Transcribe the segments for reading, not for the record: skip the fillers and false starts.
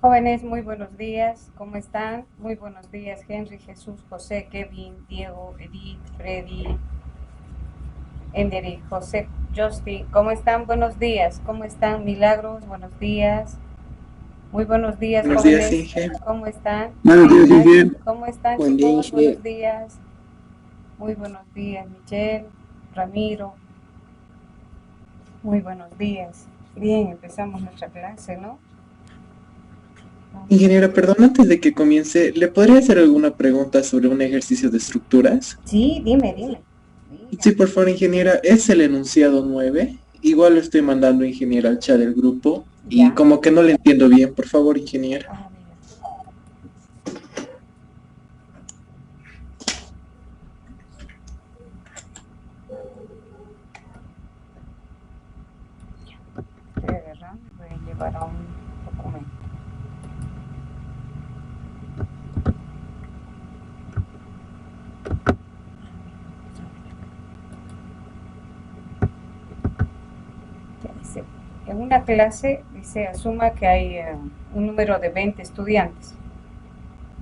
Jóvenes, muy buenos días, ¿cómo están? Muy buenos días, Henry, Jesús, José, Kevin, Diego, Edith, Freddy, Enderi, José, Justin, ¿cómo están? Buenos días, ¿cómo están? Milagros, buenos días, muy buenos días, Buenos días, jóvenes, Inge. ¿cómo están? Buenos días, Ignacio, Inge. ¿cómo están, Buen día, chicos? Inge. Buenos días, muy buenos días, Michelle, Ramiro, muy buenos días. Bien, empezamos nuestra clase, ¿no? Vamos a Ingeniera, ver. perdón, antes de que comience, ¿le podría hacer alguna pregunta sobre un ejercicio de estructuras? Sí, dime, Sí, dígame. por favor, ingeniera, es el enunciado 9. Igual lo estoy mandando, ingeniera, al chat del grupo y Ya. como que no le entiendo bien, por favor, ingeniera. Ah, mira. Estoy agarrando y voy a llevar a un documento. Ya dice, en una clase, dice, asuma que hay un número de 20 estudiantes.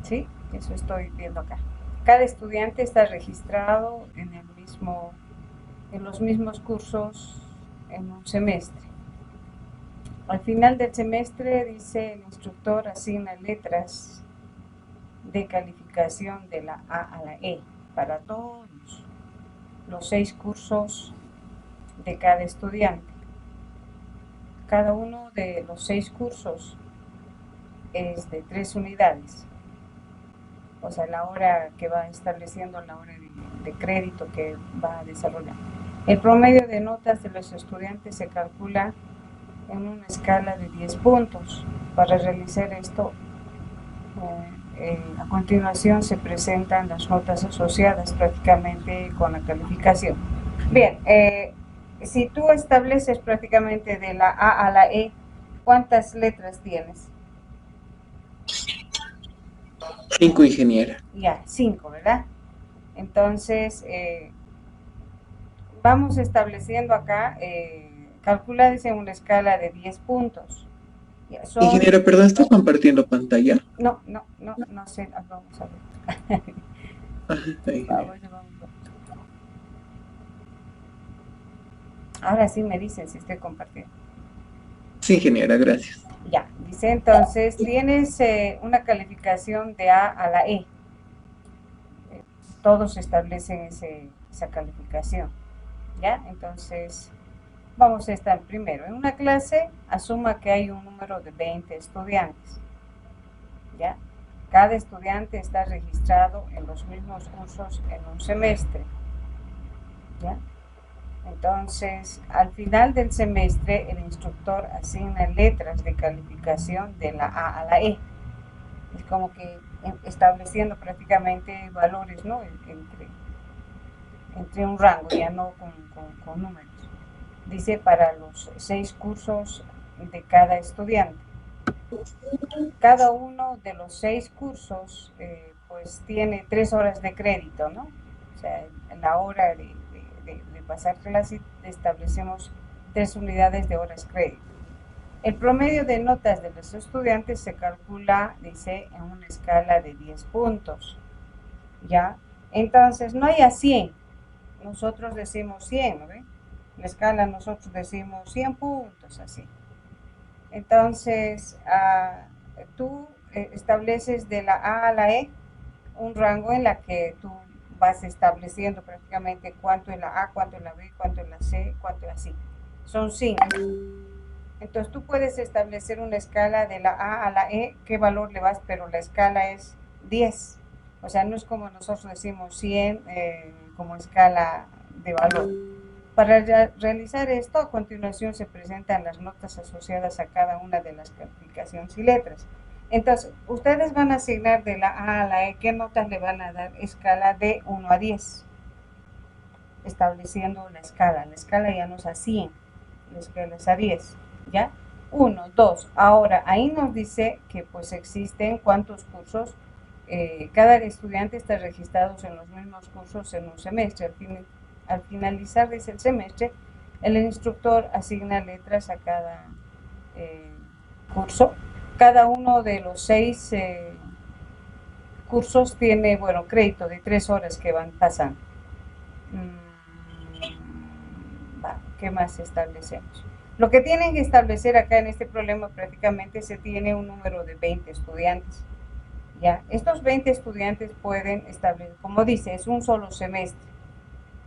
¿Sí? Eso estoy viendo acá. Cada estudiante está registrado en los mismos cursos en un semestre. Al final del semestre, dice, el instructor asigna letras de calificación de la A a la E para todos los 6 cursos de cada estudiante. Cada uno de los 6 cursos es de 3 unidades. O sea, la hora que va estableciendo, la hora de crédito que va a desarrollar. El promedio de notas de los estudiantes se calcula en una escala de 10 puntos. Para realizar esto, a continuación se presentan las notas asociadas prácticamente con la calificación. Bien, si tú estableces prácticamente de la A a la E, ¿cuántas letras tienes? 5, ingeniera. Ya, 5, ¿verdad? Entonces, vamos estableciendo acá, calculadas en una escala de 10 puntos. Ya, son, Ingeniera, perdón, ¿está compartiendo pantalla? no sé, vamos a ver. Ajá, está, ingeniera. Vamos. Ahora sí me dicen si estoy compartiendo. Sí, ingeniera, gracias. Ya, dice entonces, tienes una calificación de A a la E. Todos establecen esa calificación. ¿Ya? Entonces, vamos a estar primero. En una clase, asuma que hay un número de 20 estudiantes. ¿Ya? Cada estudiante está registrado en los mismos cursos en un semestre. ¿Ya? Entonces, al final del semestre, el instructor asigna letras de calificación de la A a la E. Es como que estableciendo prácticamente valores, ¿no? Entre un rango, ya no con números. Dice para los 6 cursos de cada estudiante. Cada uno de los 6 cursos pues tiene 3 horas de crédito, ¿no? O sea, en la hora de pasar clase establecemos 3 unidades de horas crédito. El promedio de notas de los estudiantes se calcula, dice, en una escala de 10 puntos, ¿ya? Entonces, no hay a 100, nosotros decimos 100, ¿no ve? La escala nosotros decimos 100 puntos, así. Entonces, tú estableces de la A a la E un rango en la que tú vas estableciendo prácticamente cuánto es la A, cuánto es la B, cuánto es la C, cuánto es así. Son 5. Entonces tú puedes establecer una escala de la A a la E, qué valor le vas, pero la escala es 10. O sea, no es como nosotros decimos 100 como escala de valor. Para realizar esto, a continuación se presentan las notas asociadas a cada una de las calificaciones y letras. Entonces, ustedes van a asignar de la A a la E, ¿qué notas le van a dar? Escala de 1 a 10, estableciendo la escala. La escala ya no es a 100, la escala es a 10, ¿ya? 1, 2. Ahora, ahí nos dice que pues existen cuántos cursos, cada estudiante está registrado en los mismos cursos en un semestre. Al finalizar de ese semestre, el instructor asigna letras a cada curso. cada uno de los 6 cursos tiene, bueno, crédito de 3 horas que van pasando. ¿Qué más establecemos? Lo que tienen que establecer acá en este problema, prácticamente se tiene un número de 20 estudiantes. Ya, estos 20 estudiantes pueden establecer, como dice, es un solo semestre.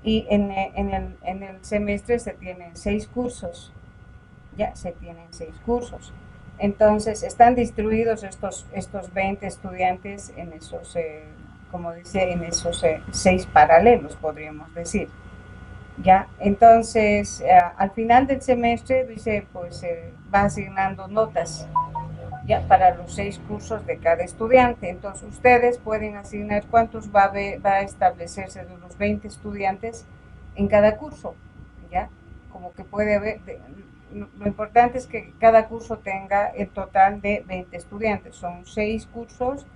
Y en el semestre se tienen 6 cursos. Ya, se tienen 6 cursos. Entonces, están distribuidos estos 20 estudiantes en esos, como dice, en esos 6 paralelos, podríamos decir. Ya, entonces, al final del semestre, dice, pues va asignando notas ya para los 6 cursos de cada estudiante. Entonces, ustedes pueden asignar cuántos va a establecerse de los 20 estudiantes en cada curso, ya, como que puede haber, lo importante es que cada curso tenga el total de 20 estudiantes, son 6 cursos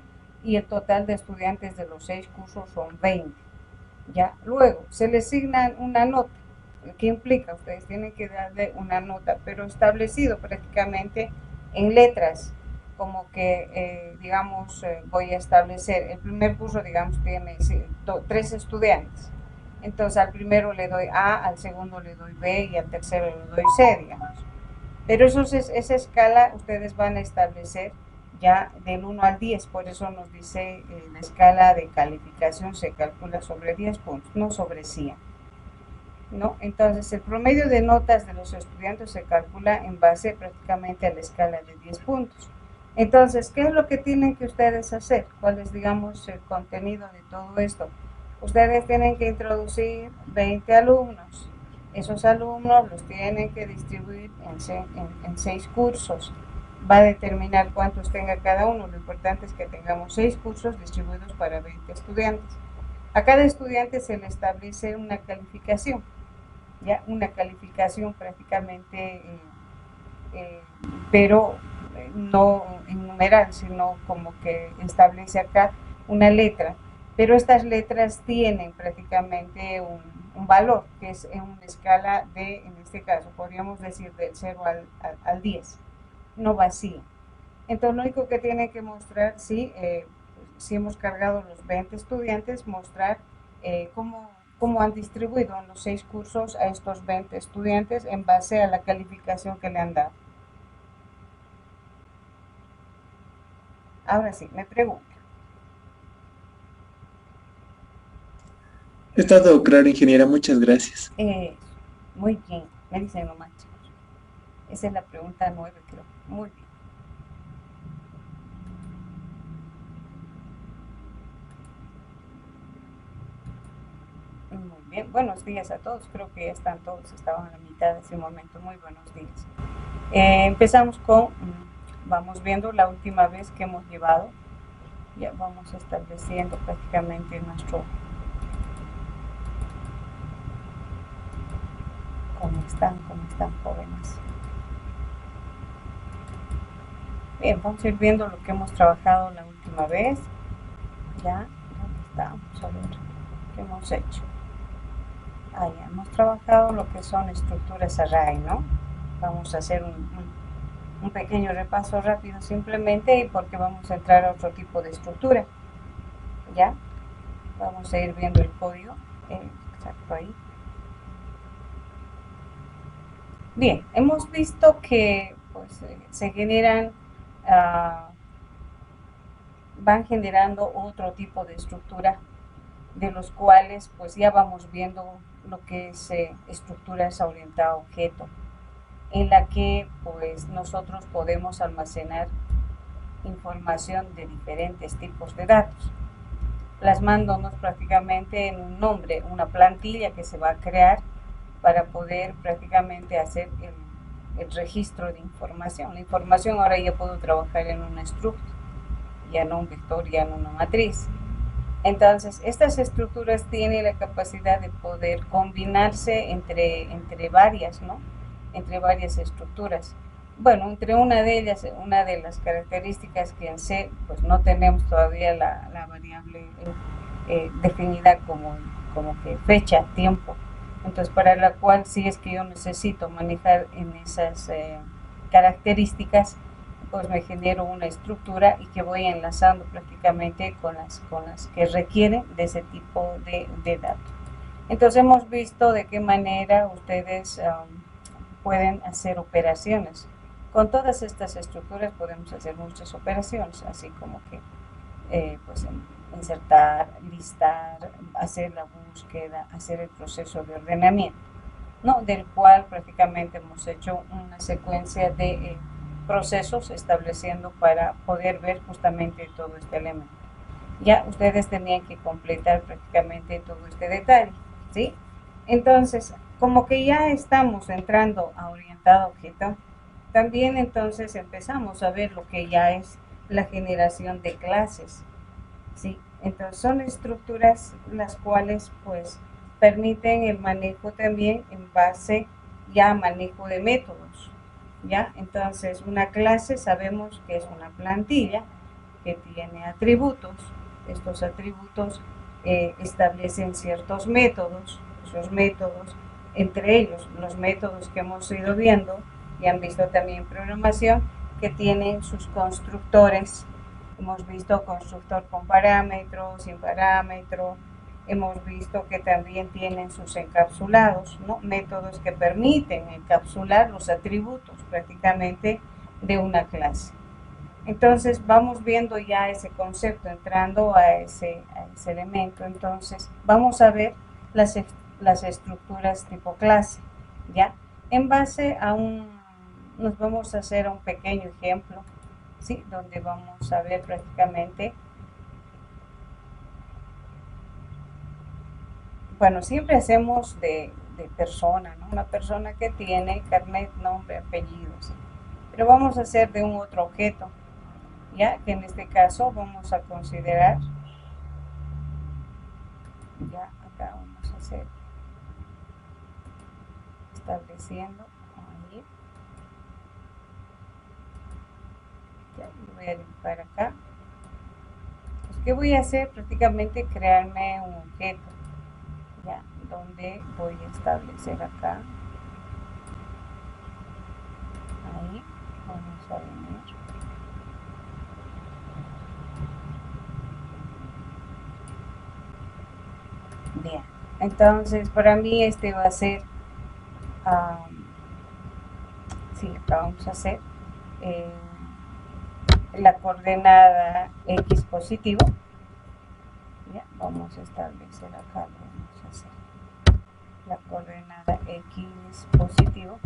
y el total de estudiantes de los 6 cursos son 20. Ya, luego se le asigna una nota. ¿Qué implica? Ustedes tienen que darle una nota, pero establecido prácticamente en letras, como que, digamos, voy a establecer, el primer curso, digamos, tiene 3 estudiantes. Entonces al primero le doy A, al segundo le doy B y al tercero le doy C, digamos. Pero esa escala ustedes van a establecer ya del 1 al 10, por eso nos dice la escala de calificación se calcula sobre 10 puntos, no sobre 100. ¿No? Entonces el promedio de notas de los estudiantes se calcula en base prácticamente a la escala de 10 puntos. Entonces, ¿qué es lo que tienen que ustedes hacer? ¿Cuál es, digamos, el contenido de todo esto? Ustedes tienen que introducir 20 alumnos. Esos alumnos los tienen que distribuir en 6 cursos. Va a determinar cuántos tenga cada uno. Lo importante es que tengamos 6 cursos distribuidos para 20 estudiantes. A cada estudiante se le establece una calificación, ya una calificación prácticamente, pero no en numeral, sino como que establece acá una letra. Pero estas letras tienen prácticamente un valor, que es en una escala de, en este caso, podríamos decir del 0 al 10, no vacía. Entonces, lo único que tienen que mostrar, si hemos cargado los 20 estudiantes, mostrar cómo han distribuido en los 6 cursos a estos 20 estudiantes en base a la calificación que le han dado. Ahora sí, me pregunto. Está todo claro, ingeniera, muchas gracias. Muy bien, me dicen nomás, chicos. Esa es la pregunta 9, creo. Muy bien. Muy bien, buenos días a todos. Creo que ya están todos, estaban a la mitad de ese momento. Muy buenos días. Empezamos con, vamos viendo la última vez que hemos llevado. Ya vamos estableciendo prácticamente nuestro... ¿Cómo están jóvenes? Bien, vamos a ir viendo lo que hemos trabajado la última vez. Ya, ¿dónde estamos? A ver, ¿qué hemos hecho? Ya hemos trabajado lo que son estructuras array, ¿no? Vamos a hacer un pequeño repaso rápido simplemente, y porque vamos a entrar a otro tipo de estructura. ¿Ya? Vamos a ir viendo el código. Exacto, ahí. Bien, hemos visto que pues, se generan, van generando otro tipo de estructura, de los cuales pues ya vamos viendo lo que es estructuras orientadas a objeto, en la que pues nosotros podemos almacenar información de diferentes tipos de datos, plasmándonos prácticamente en un nombre, una plantilla que se va a crear para poder prácticamente hacer el registro de información. La información ahora ya puedo trabajar en un struct, ya no un vector, ya no una matriz. Entonces, estas estructuras tienen la capacidad de poder combinarse entre varias, ¿no? Entre varias estructuras. Bueno, entre una de ellas, una de las características que en C, pues no tenemos todavía la variable definida como que fecha, tiempo. Entonces, para la cual, si es que yo necesito manejar en esas características, pues me genero una estructura y que voy enlazando prácticamente con las que requieren de ese tipo de datos. Entonces hemos visto de qué manera ustedes pueden hacer operaciones. Con todas estas estructuras podemos hacer muchas operaciones, así como que pues insertar, listar, hacer la búsqueda, hacer el proceso de ordenamiento, ¿no? Del cual prácticamente hemos hecho una secuencia de procesos estableciendo para poder ver justamente todo este elemento. Ya ustedes tenían que completar prácticamente todo este detalle, ¿sí? Entonces, como que ya estamos entrando a orientado objeto, también entonces empezamos a ver lo que ya es la generación de clases, ¿sí? Entonces son estructuras las cuales pues permiten el manejo también en base ya a manejo de métodos, ¿ya? Entonces una clase sabemos que es una plantilla que tiene atributos. Estos atributos establecen ciertos métodos, esos métodos, entre ellos los métodos que hemos ido viendo y han visto también programación, que tienen sus constructores. Hemos visto constructor con parámetros, sin parámetro. Hemos visto que también tienen sus encapsulados, ¿no? Métodos que permiten encapsular los atributos prácticamente de una clase. Entonces vamos viendo ya ese concepto, entrando a ese elemento. Entonces vamos a ver las estructuras tipo clase, ¿ya? En base a nos vamos a hacer un pequeño ejemplo, ¿sí? Donde vamos a ver prácticamente, bueno, siempre hacemos de persona, ¿no? Una persona que tiene carnet, nombre, apellido, ¿sí? Pero vamos a hacer de un otro objeto, ya que en este caso vamos a considerar, ya acá vamos a hacer, estableciendo ahí, ya voy a dibujar acá. Pues, ¿qué voy a hacer? Prácticamente crearme un objeto, ya, donde voy a establecer acá, ahí, vamos a venir. Bien, entonces para mí este va a ser, sí, acá vamos a hacer eh, la coordenada x positivo. Ya, vamos a establecer acá, vamos a hacer la coordenada x positivo.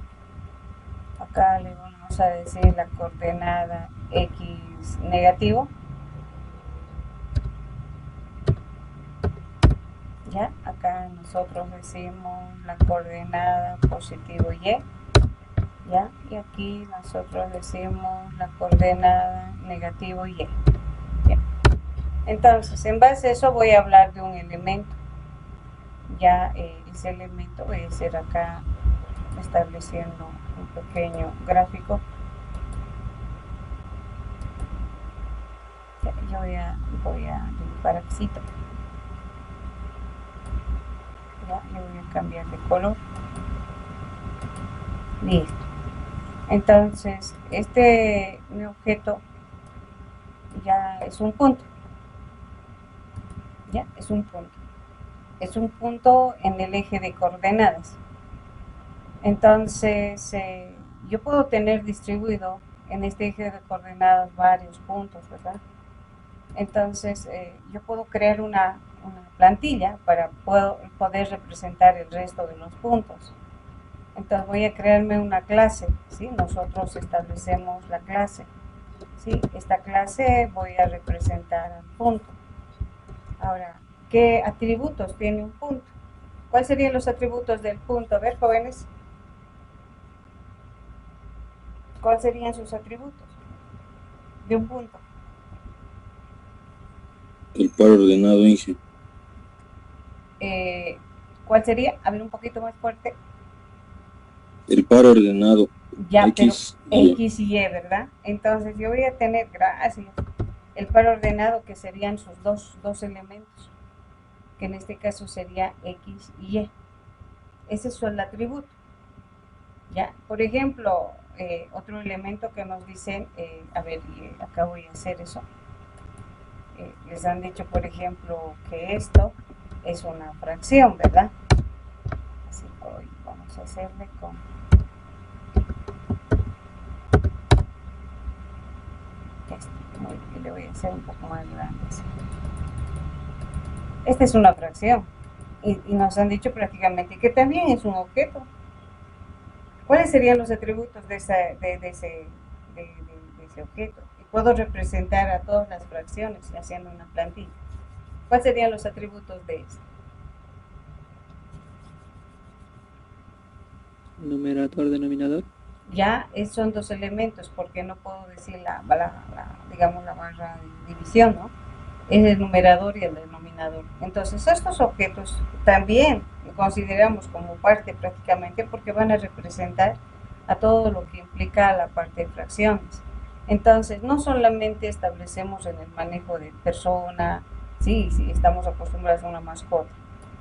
Acá le vamos a decir la coordenada x negativo. Ya, acá nosotros decimos la coordenada positivo y, ya, y aquí nosotros decimos la coordenada negativo y. Ya. Entonces, en base a eso voy a hablar de un elemento. Ya ese elemento voy a hacer acá estableciendo un pequeño gráfico. Ya, yo voy a dibujar aquí. Ya, yo voy a cambiar de color. Listo. Entonces, mi objeto ya es un punto. Ya, es un punto. Es un punto en el eje de coordenadas. Entonces, yo puedo tener distribuido en este eje de coordenadas varios puntos, ¿verdad? Entonces, yo puedo crear una plantilla para poder representar el resto de los puntos. Entonces voy a crearme una clase, ¿sí? Nosotros establecemos la clase, ¿sí? Esta clase voy a representar al punto. Ahora, ¿qué atributos tiene un punto? ¿Cuáles serían los atributos del punto? A ver, jóvenes, ¿cuáles serían sus atributos de un punto? El par ordenado, Inge. ¿Cuál sería? A ver, un poquito más fuerte. El par ordenado. Ya, X, pero y. X y Y, ¿verdad? Entonces yo voy a tener, gracias, el par ordenado, que serían sus dos elementos, que en este caso sería X y Y. Ese es el atributo. ¿Ya? Por ejemplo, otro elemento que nos dicen, a ver, acá voy a hacer eso. Les han dicho, por ejemplo, que esto es una fracción, ¿verdad? Así que hoy vamos a hacerle con... le voy a hacer un poco más grande. Esta es una fracción y nos han dicho prácticamente que también es un objeto. ¿Cuáles serían los atributos de ese objeto? Y puedo representar a todas las fracciones haciendo una plantilla. ¿Cuáles serían los atributos de esto? Numerador, denominador. Ya son dos elementos, porque no puedo decir digamos la barra de división, ¿no? Es el numerador y el denominador. Entonces estos objetos también consideramos como parte prácticamente, porque van a representar a todo lo que implica la parte de fracciones. Entonces no solamente establecemos en el manejo de persona, sí, estamos acostumbrados a una mascota.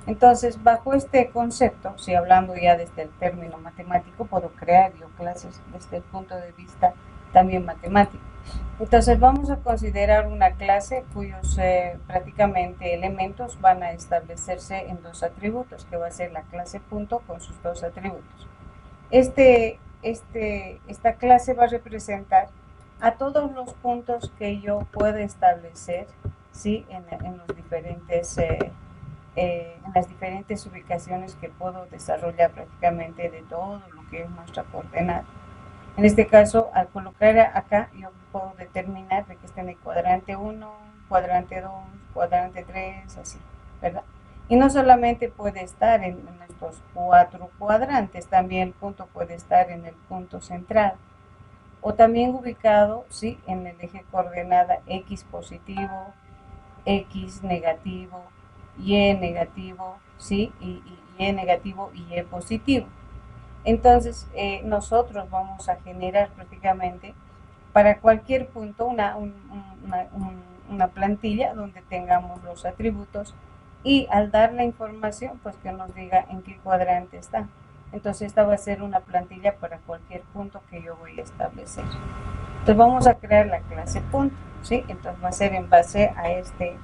Entonces, bajo este concepto, si hablando ya desde el término matemático, puedo crear yo clases desde el punto de vista también matemático. Entonces, vamos a considerar una clase cuyos prácticamente elementos van a establecerse en dos atributos, que va a ser la clase punto con sus dos atributos. Esta clase va a representar a todos los puntos que yo pueda establecer, ¿sí? en los diferentes... en las diferentes ubicaciones que puedo desarrollar prácticamente de todo lo que es nuestra coordenada. En este caso, al colocar acá, yo puedo determinar de que esté en el cuadrante 1, cuadrante 2, cuadrante 3, así, ¿verdad? Y no solamente puede estar en estos 4 cuadrantes, también el punto puede estar en el punto central, o también ubicado, ¿sí? en el eje coordenada X positivo, X negativo, Y negativo, ¿sí? Y Y negativo y Y positivo. Entonces, nosotros vamos a generar prácticamente para cualquier punto una plantilla donde tengamos los atributos, y al dar la información, pues que nos diga en qué cuadrante está. Entonces, esta va a ser una plantilla para cualquier punto que yo voy a establecer. Entonces, vamos a crear la clase punto, ¿sí? Entonces, va a ser en base a este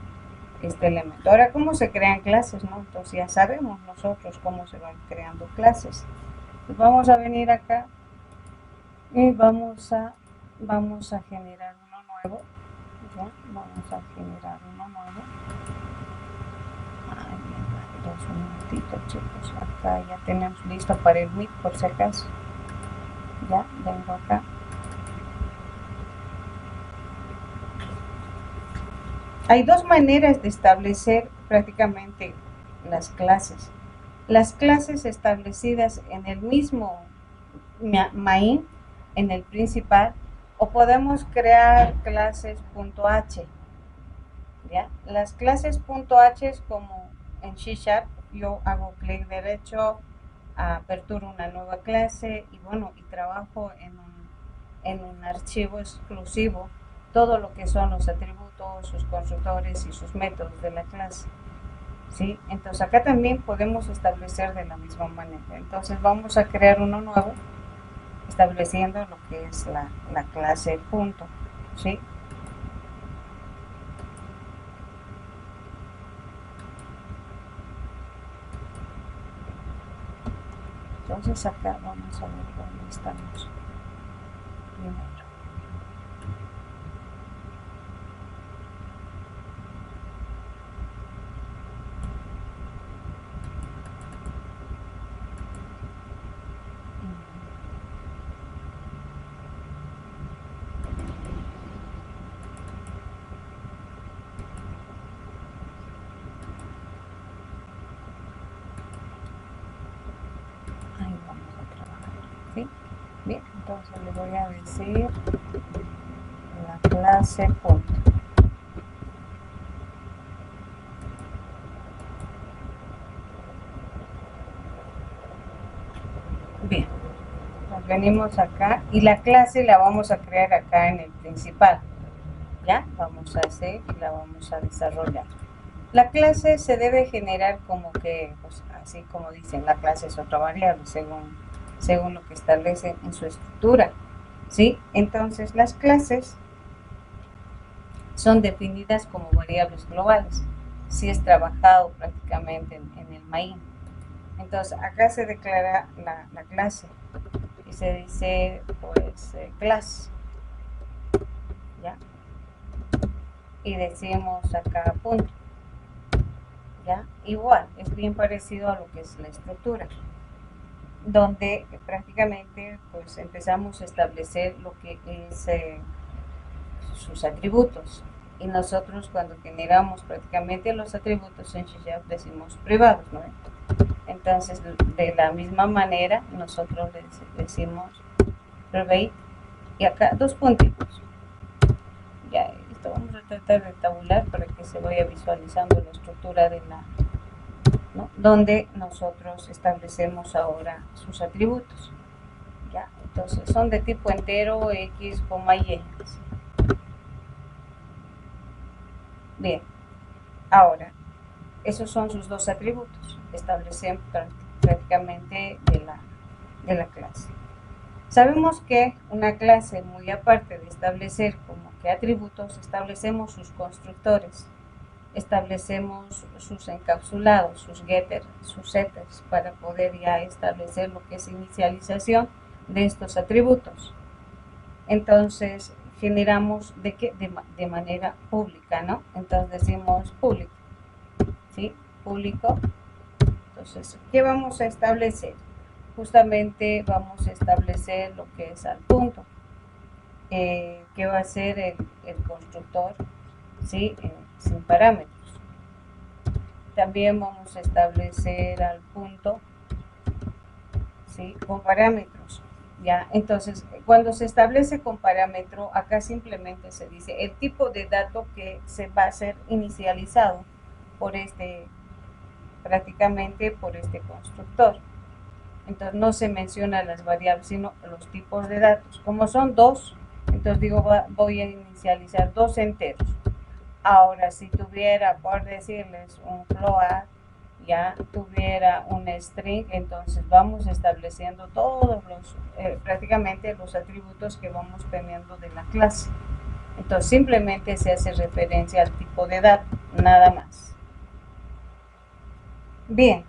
elemento. Ahora, ¿cómo se crean clases, no? Entonces ya sabemos nosotros cómo se van creando clases. Pues vamos a venir acá y vamos a generar uno nuevo. ¿Ya? Vamos a generar uno nuevo. Ay, mira, 2 minutitos, chicos. Acá ya tenemos listo para el Meet, por si acaso. Ya, vengo acá. Hay dos maneras de establecer prácticamente las clases. Las clases establecidas en el mismo main, en el principal, o podemos crear clases .h. ¿Ya? Las clases .h es como en C#, yo hago clic derecho, aperturo una nueva clase y bueno, y trabajo en un archivo exclusivo todo lo que son los atributos, sus constructores y sus métodos de la clase, ¿sí? Entonces acá también podemos establecer de la misma manera. Entonces vamos a crear uno nuevo estableciendo lo que es la clase punto, ¿sí? Entonces acá vamos a ver dónde estamos primero. Bien, entonces le voy a decir la clase punto. Bien, nos venimos acá y la clase la vamos a crear acá en el principal. Ya, vamos a hacer y la vamos a desarrollar. La clase se debe generar como que, pues, así como dicen, la clase es otra variable según lo que establece en su estructura. ¿sí? Entonces las clases son definidas como variables globales, si es trabajado prácticamente en el main. Entonces acá se declara la clase y se dice pues class, ¿ya? Y decimos acá punto, ¿ya? Igual, es bien parecido a lo que es la estructura, donde prácticamente pues empezamos a establecer lo que es sus atributos. Y nosotros cuando generamos prácticamente los atributos en C# decimos privados, ¿no? Entonces de la misma manera nosotros decimos private y acá dos puntitos. Ya esto vamos a tratar de tabular para que se vaya visualizando la estructura de la, ¿no? Donde nosotros establecemos ahora sus atributos. ¿Ya? Entonces son de tipo entero x, y. Bien, ahora esos son sus dos atributos, establecen prácticamente de la clase. Sabemos que una clase, muy aparte de establecer como que atributos, establecemos sus constructores, establecemos sus encapsulados, sus getters, sus setters, para poder ya establecer lo que es inicialización de estos atributos. Entonces generamos de manera pública, ¿no? Entonces decimos público, ¿sí? Público. Entonces, ¿qué vamos a establecer? Justamente vamos a establecer lo que es al punto, que va a ser el constructor, ¿sí? Sin parámetros. También vamos a establecer al punto, ¿sí? Con parámetros. ¿Ya? Entonces, cuando se establece con parámetro, acá simplemente se dice el tipo de dato que se va a ser inicializado por prácticamente por este constructor. Entonces no se menciona las variables, sino los tipos de datos. Como son dos, entonces digo, voy a inicializar dos enteros. Ahora, si tuviera, por decirles, un float, ya tuviera un string, entonces vamos estableciendo todos prácticamente los atributos que vamos teniendo de la clase. Entonces simplemente se hace referencia al tipo de dato, nada más. Bien,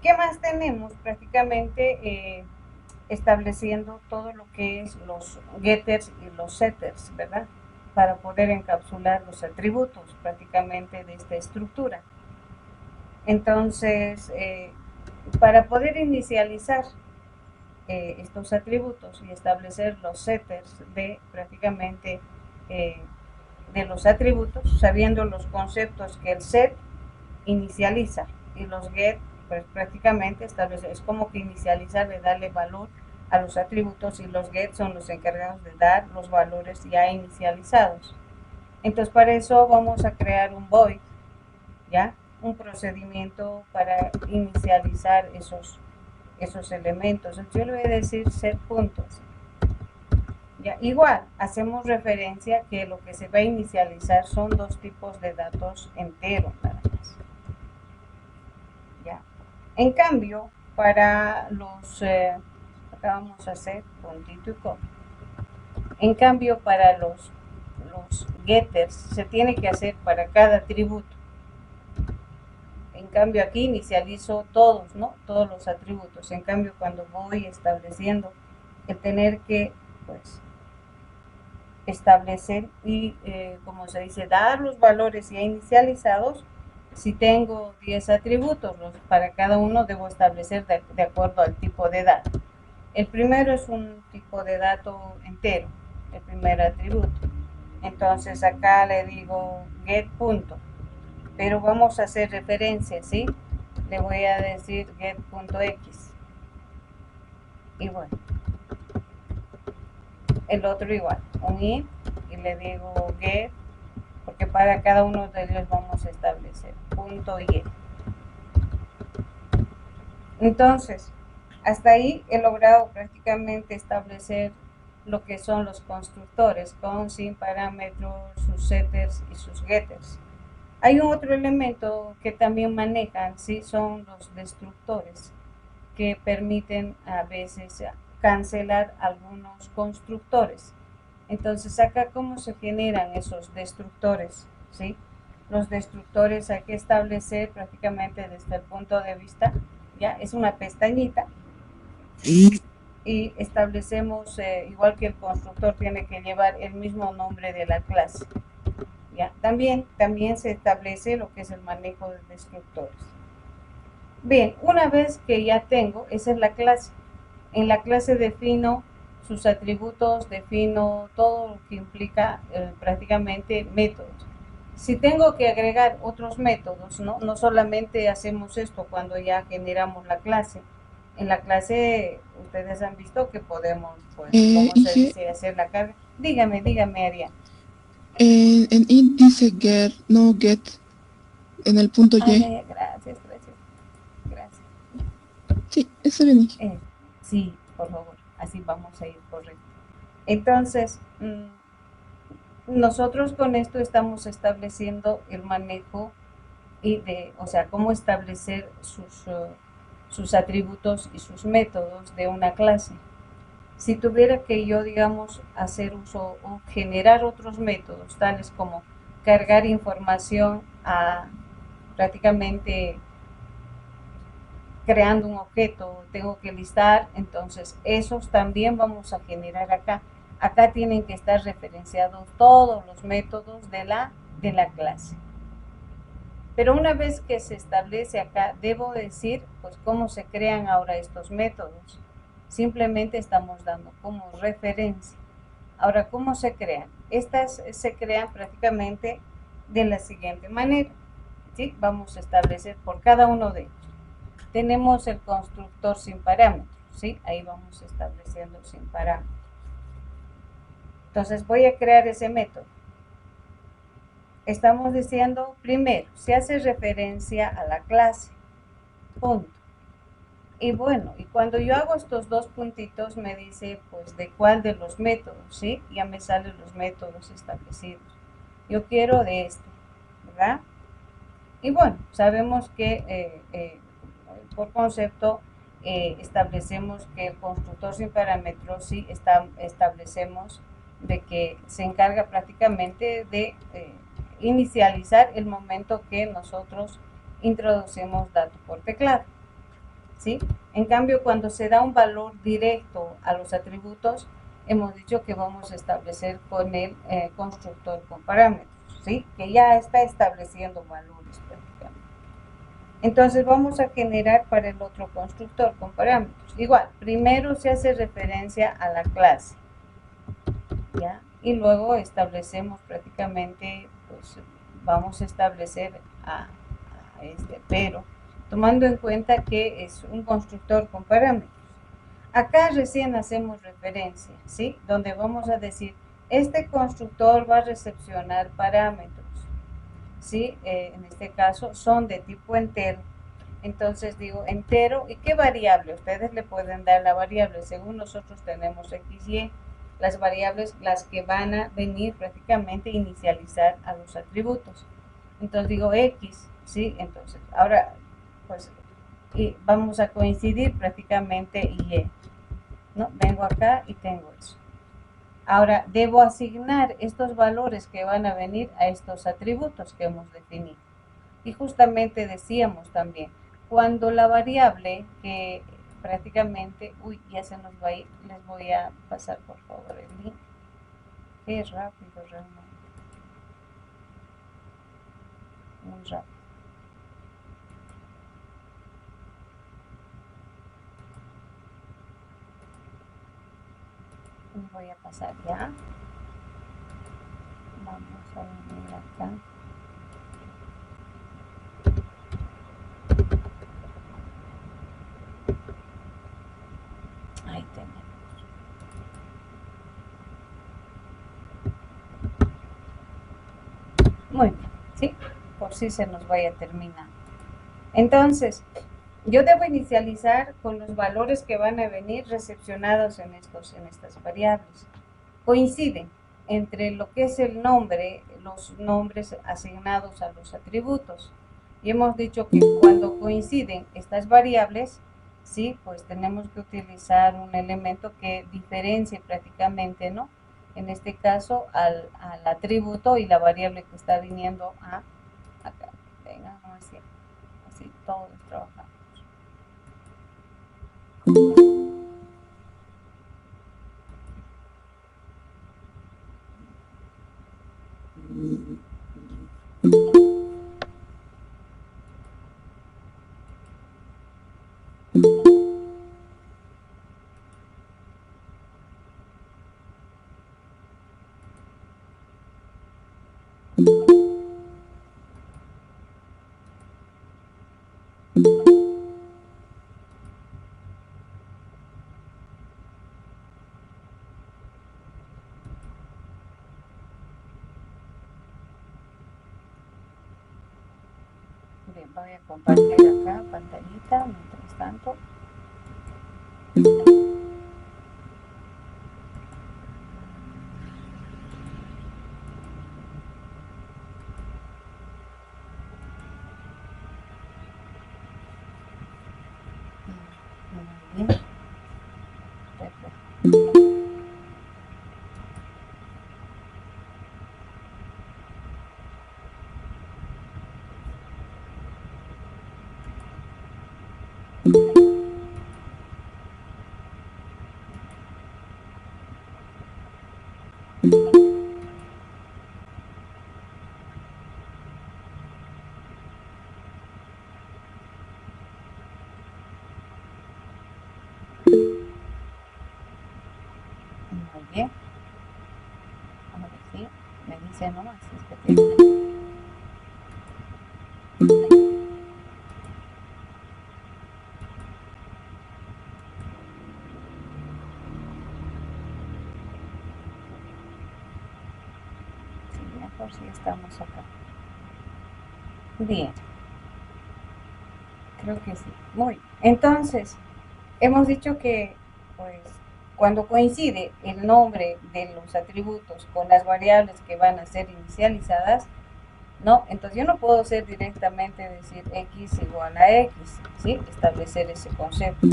¿qué más tenemos? Prácticamente estableciendo todo lo que es los getters y los setters, ¿verdad? Para poder encapsular los atributos prácticamente de esta estructura. Entonces, para poder inicializar estos atributos y establecer los setters de prácticamente de los atributos, sabiendo los conceptos que el set inicializa y los get, pues prácticamente es como que inicializar de darle valor a los atributos y los get son los encargados de dar los valores ya inicializados. Entonces para eso vamos a crear un void, ¿ya? Un procedimiento para inicializar esos elementos. Entonces yo le voy a decir set puntos. Ya, igual, hacemos referencia que lo que se va a inicializar son dos tipos de datos enteros nada más. ¿Ya? En cambio, para los, acá vamos a hacer puntito y coma. En cambio, para los getters se tiene que hacer para cada atributo. En cambio, aquí inicializo todos, ¿no? Todos los atributos. En cambio, cuando voy estableciendo el tener que, pues, establecer y, como se dice, dar los valores ya inicializados. Si tengo 10 atributos, para cada uno debo establecer de acuerdo al tipo de dato. El primero es un tipo de dato entero, el primer atributo. Entonces acá le digo get punto, pero vamos a hacer referencia, ¿sí? Le voy a decir get.x. Y bueno, el otro igual, un if, y le digo get, porque para cada uno de ellos vamos a establecer punto y. Entonces, hasta ahí he logrado prácticamente establecer lo que son los constructores con sin parámetros, sus setters y sus getters. Hay un otro elemento que también manejan, ¿sí? Son los destructores, que permiten a veces cancelar algunos constructores. Entonces acá cómo se generan esos destructores, ¿sí? Los destructores hay que establecer prácticamente desde el punto de vista, ya es una pestañita y establecemos, igual que el constructor tiene que llevar el mismo nombre de la clase, ya. También se establece lo que es el manejo de destructores. Bien, una vez que ya tengo, esa es la clase. En la clase defino sus atributos, defino todo lo que implica prácticamente métodos. Si tengo que agregar otros métodos, no solamente hacemos esto cuando ya generamos la clase. En la clase ustedes han visto que podemos, pues, ¿cómo se dice? Hacer la carga. Dígame, Ariane. En int dice get, no get, en el punto Y. Gracias. Sí, está bien. Sí, por favor, así vamos a ir correcto. Entonces, nosotros con esto estamos estableciendo el manejo o sea, cómo establecer sus atributos y sus métodos de una clase. Si tuviera que yo, digamos, hacer uso o generar otros métodos, tales como cargar información a prácticamente creando un objeto, tengo que listar, entonces esos también vamos a generar acá. Acá tienen que estar referenciados todos los métodos de la clase. Pero una vez que se establece acá, debo decir, pues, cómo se crean ahora estos métodos. Simplemente estamos dando como referencia. Ahora, ¿cómo se crean? Estas se crean prácticamente de la siguiente manera, ¿sí? Vamos a establecer por cada uno de ellos. Tenemos el constructor sin parámetros, ¿sí? Ahí vamos estableciendo sin parámetros. Entonces voy a crear ese método. Estamos diciendo, primero, se hace referencia a la clase, punto. Y bueno, y cuando yo hago estos dos puntitos me dice, pues, de cuál de los métodos, ¿sí? Ya me salen los métodos establecidos. Yo quiero de este, ¿verdad? Y bueno, sabemos que por concepto establecemos que el constructor sin parámetros, sí, establecemos de que se encarga prácticamente de inicializar el momento que nosotros introducimos dato por teclado, ¿sí? En cambio, cuando se da un valor directo a los atributos, hemos dicho que vamos a establecer con el constructor con parámetros, ¿sí? Que ya está estableciendo valores prácticamente. Entonces vamos a generar para el otro constructor con parámetros. Igual, primero se hace referencia a la clase, ¿ya? Y luego establecemos prácticamente, pues, vamos a establecer a este, pero tomando en cuenta que es un constructor con parámetros. Acá recién hacemos referencia, ¿sí? Donde vamos a decir, este constructor va a recepcionar parámetros, ¿sí? En este caso son de tipo entero. Entonces digo entero, ¿y qué variable? Ustedes le pueden dar la variable, según nosotros tenemos x, y, las variables las que van a venir prácticamente a inicializar a los atributos. Entonces digo x, ¿sí? Entonces, ahora, pues, y vamos a coincidir prácticamente y, ¿no? Vengo acá y tengo eso. Ahora, debo asignar estos valores que van a venir a estos atributos que hemos definido. Y justamente decíamos también, cuando la variable que prácticamente, ya se nos va a ir, les voy a pasar por favor el link. Qué rápido realmente. Muy rápido. Les voy a pasar ya. Vamos a venir acá. Ahí tenemos. Muy bien, ¿sí? Por si se nos vaya a terminar. Entonces, yo debo inicializar con los valores que van a venir recepcionados en estas variables. Coinciden entre lo que es el nombre, los nombres asignados a los atributos. Y hemos dicho que cuando coinciden estas variables, sí, pues tenemos que utilizar un elemento que diferencie prácticamente, ¿no? En este caso al atributo y la variable que está viniendo a acá. Venga, así todos trabajamos. Bien, voy a compartir acá pantallita mientras tanto. Muy bien. Perfecto. Muy bien. Ahora sí, me dice nomás. Es que tiene... Sí, mejor si estamos acá. Bien. Creo que sí. Muy bien. Entonces, hemos dicho que, pues, cuando coincide el nombre de los atributos con las variables que van a ser inicializadas, ¿no? Entonces yo no puedo hacer directamente decir x igual a x, ¿sí? Establecer ese concepto,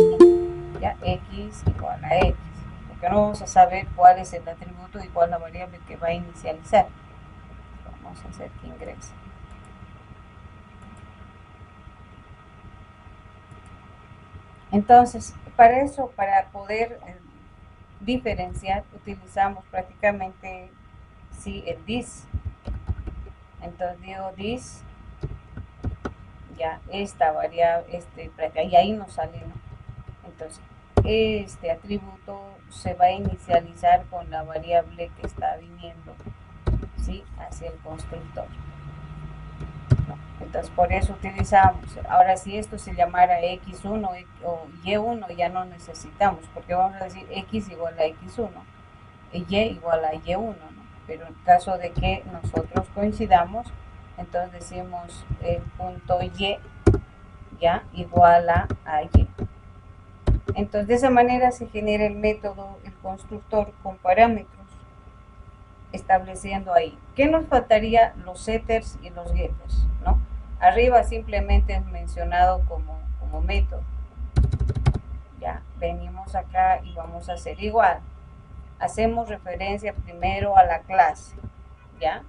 ya, x igual a x, porque no vamos a saber cuál es el atributo y cuál es la variable que va a inicializar. Vamos a hacer que ingrese. Entonces, para eso, para poder diferenciar, utilizamos prácticamente, sí, el this. Entonces digo this, ya, esta variable, y ahí nos sale, ¿no? Entonces, este atributo se va a inicializar con la variable que está viniendo, ¿sí? Hacia el constructor. Entonces, por eso utilizamos. Ahora, si esto se llamara x1 o y1, ya no necesitamos, porque vamos a decir x igual a x1, y igual a y1, ¿no? Pero en caso de que nosotros coincidamos, entonces decimos el punto y, ya, igual a y. Entonces, de esa manera se genera el método, el constructor con parámetros, estableciendo ahí. ¿Qué nos faltaría? Los setters y los getters, ¿no? Arriba simplemente es mencionado como método. Ya, venimos acá y vamos a hacer igual. Hacemos referencia primero a la clase, ¿ya?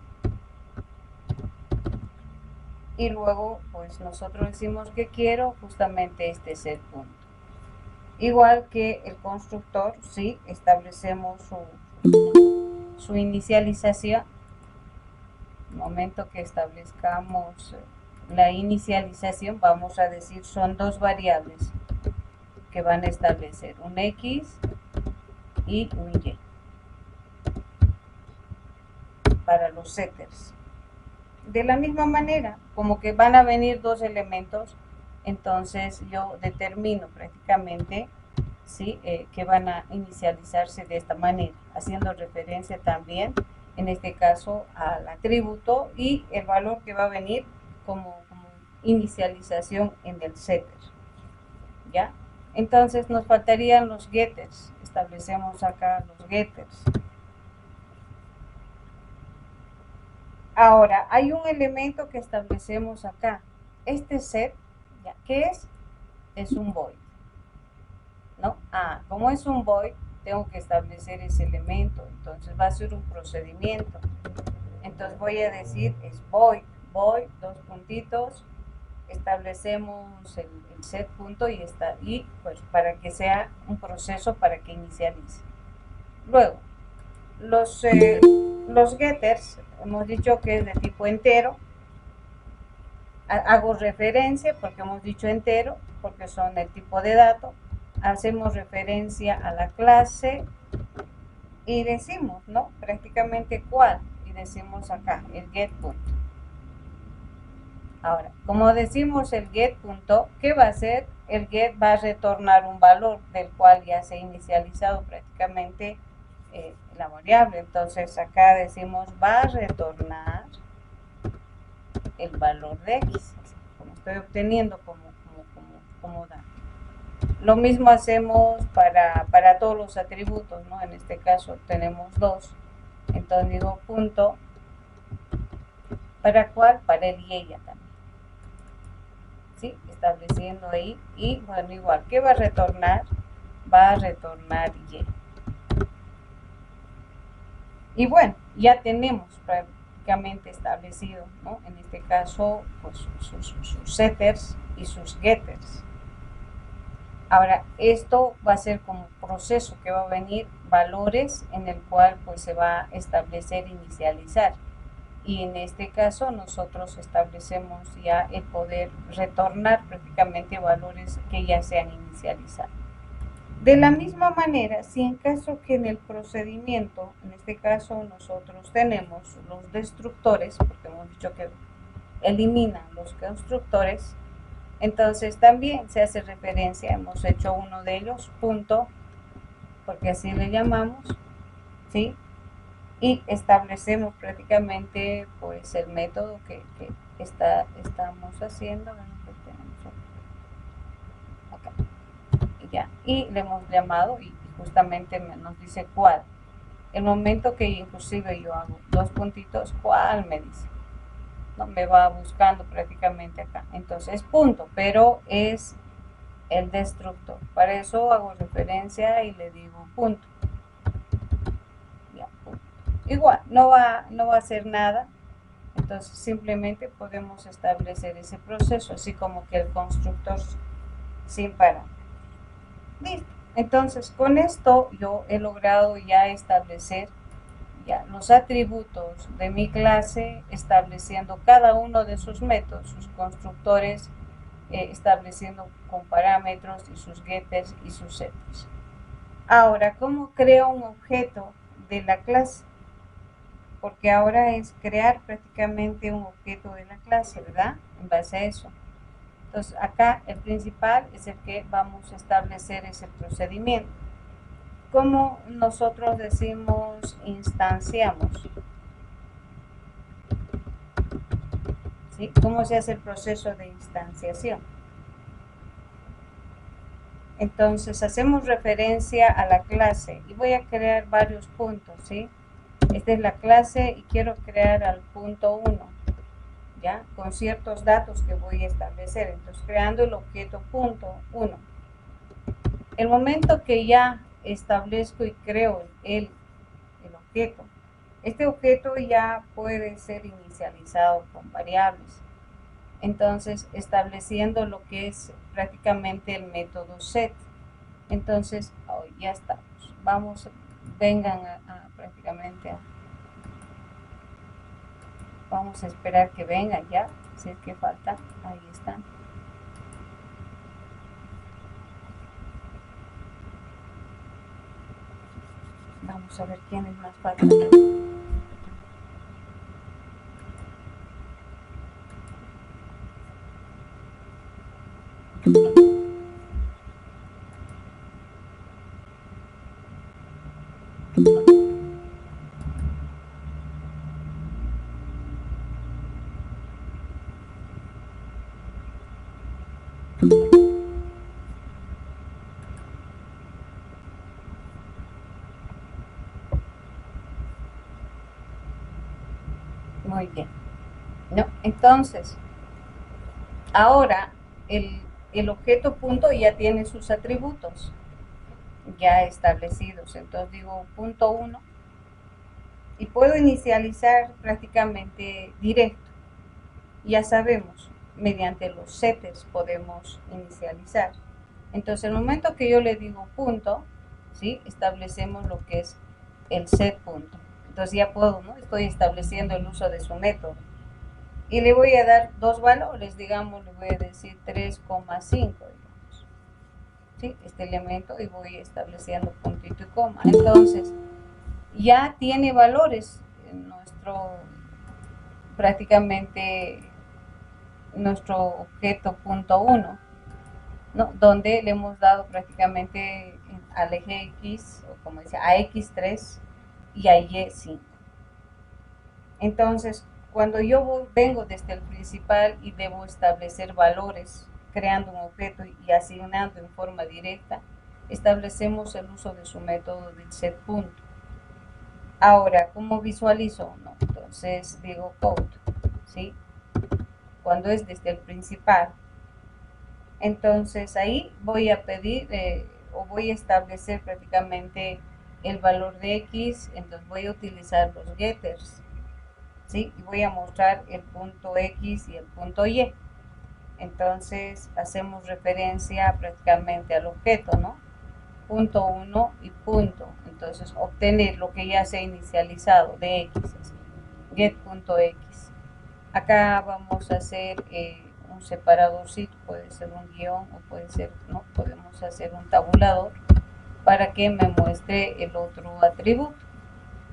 Y luego, pues nosotros decimos que quiero, justamente este es el punto. Igual que el constructor, sí, establecemos su inicialización. El momento que establezcamos la inicialización, vamos a decir, son dos variables que van a establecer un x y un y para los setters. De la misma manera, como que van a venir dos elementos, entonces yo determino prácticamente, ¿sí? Que van a inicializarse de esta manera, haciendo referencia también, en este caso, al atributo y el valor que va a venir como inicialización en el setter, ¿ya? Entonces nos faltarían los getters. Establecemos acá los getters. Ahora, hay un elemento que establecemos acá. Este set, ¿ya? ¿Qué es? Es un void. ¿no? Como es un void, tengo que establecer ese elemento, entonces va a ser un procedimiento. Entonces voy a decir es void, dos puntitos, establecemos el set punto y pues para que sea un proceso para que inicialice. Luego, los getters, hemos dicho que es de tipo entero. Hago referencia porque hemos dicho entero, porque son el tipo de dato. Hacemos referencia a la clase y decimos, ¿no? Prácticamente cuál. Y decimos acá, el get punto. Ahora, como decimos el get punto, ¿qué va a hacer? El get va a retornar un valor del cual ya se ha inicializado prácticamente la variable. Entonces acá decimos va a retornar el valor de x, como estoy obteniendo como dato. Lo mismo hacemos para todos los atributos, ¿no? En este caso tenemos dos, entonces digo punto, ¿para cuál? Para el y ella también, ¿sí? Estableciendo ahí, y bueno, igual, ¿qué va a retornar? Va a retornar y. Y bueno, ya tenemos prácticamente establecido, ¿no? En este caso, pues sus setters y sus getters. Ahora, esto va a ser como proceso que va a venir valores en el cual pues se va a establecer, inicializar. Y en este caso nosotros establecemos ya el poder retornar prácticamente valores que ya se han inicializado. De la misma manera, si en caso que en el procedimiento, en este caso nosotros tenemos los destructores, porque hemos dicho que eliminan los constructores, entonces también se hace referencia, hemos hecho uno de ellos, punto, porque así le llamamos, ¿sí? Y establecemos prácticamente pues el método que estamos haciendo. Bueno, pues tenemos acá. Ya, y le hemos llamado y justamente nos dice cuál. El momento que inclusive yo hago dos puntitos, cuál me dice, no me va buscando prácticamente acá. Entonces punto, pero es el destructor. Para eso hago referencia y le digo punto. Ya, punto. Igual, no va a hacer nada. Entonces simplemente podemos establecer ese proceso, así como que el constructor sin parar. Listo. Entonces con esto yo he logrado ya establecer ya los atributos de mi clase, estableciendo cada uno de sus métodos, sus constructores, estableciendo con parámetros y sus getters y sus setters. Ahora, ¿cómo creo un objeto de la clase? Porque ahora es crear prácticamente un objeto de la clase, ¿verdad? En base a eso. Entonces acá el principal es el que vamos a establecer ese procedimiento. ¿Cómo nosotros decimos instanciamos? ¿Sí? ¿Cómo se hace el proceso de instanciación? Entonces hacemos referencia a la clase y voy a crear varios puntos, ¿sí? Esta es la clase y quiero crear al punto 1, ¿ya? Con ciertos datos que voy a establecer. Entonces creando el objeto punto 1. El momento que ya establezco y creo el objeto, este objeto ya puede ser inicializado con variables. Entonces estableciendo lo que es prácticamente el método set. Entonces ya estamos. Vamos, vengan prácticamente vamos a esperar que vengan ya, si es que falta. Ahí están. Vamos a ver quiénes más faltan. Muy bien. No, entonces, ahora el objeto punto ya tiene sus atributos. ya establecidos. Entonces digo punto 1 y puedo inicializar prácticamente directo. Ya sabemos, mediante los setters podemos inicializar. Entonces, el momento que yo le digo punto, ¿sí? Establecemos lo que es el set punto. Entonces ya puedo, ¿no? Estoy estableciendo el uso de su método. Y le voy a dar dos valores, digamos, le voy a decir 3,5, digamos. ¿Sí? Este elemento y voy estableciendo puntito y coma. Entonces, ya tiene valores en prácticamente nuestro objeto punto 1, ¿no? Donde le hemos dado prácticamente al eje X, o como dice, a X3 y a Y5. Entonces, cuando yo vengo desde el principal y debo establecer valores, creando un objeto y asignando en forma directa, establecemos el uso de su método del set punto. Ahora, ¿cómo visualizo? No, entonces digo code, ¿sí? Cuando es desde el principal. Entonces ahí voy a pedir o voy a establecer prácticamente el valor de X, entonces voy a utilizar los getters, ¿sí? Y voy a mostrar el punto X y el punto Y. Entonces hacemos referencia prácticamente al objeto, ¿no? Punto 1 y punto. Entonces obtener lo que ya se ha inicializado de X, así, get.x. Acá vamos a hacer un separadorcito, puede ser un guión o puede ser, no, podemos hacer un tabulador para que me muestre el otro atributo,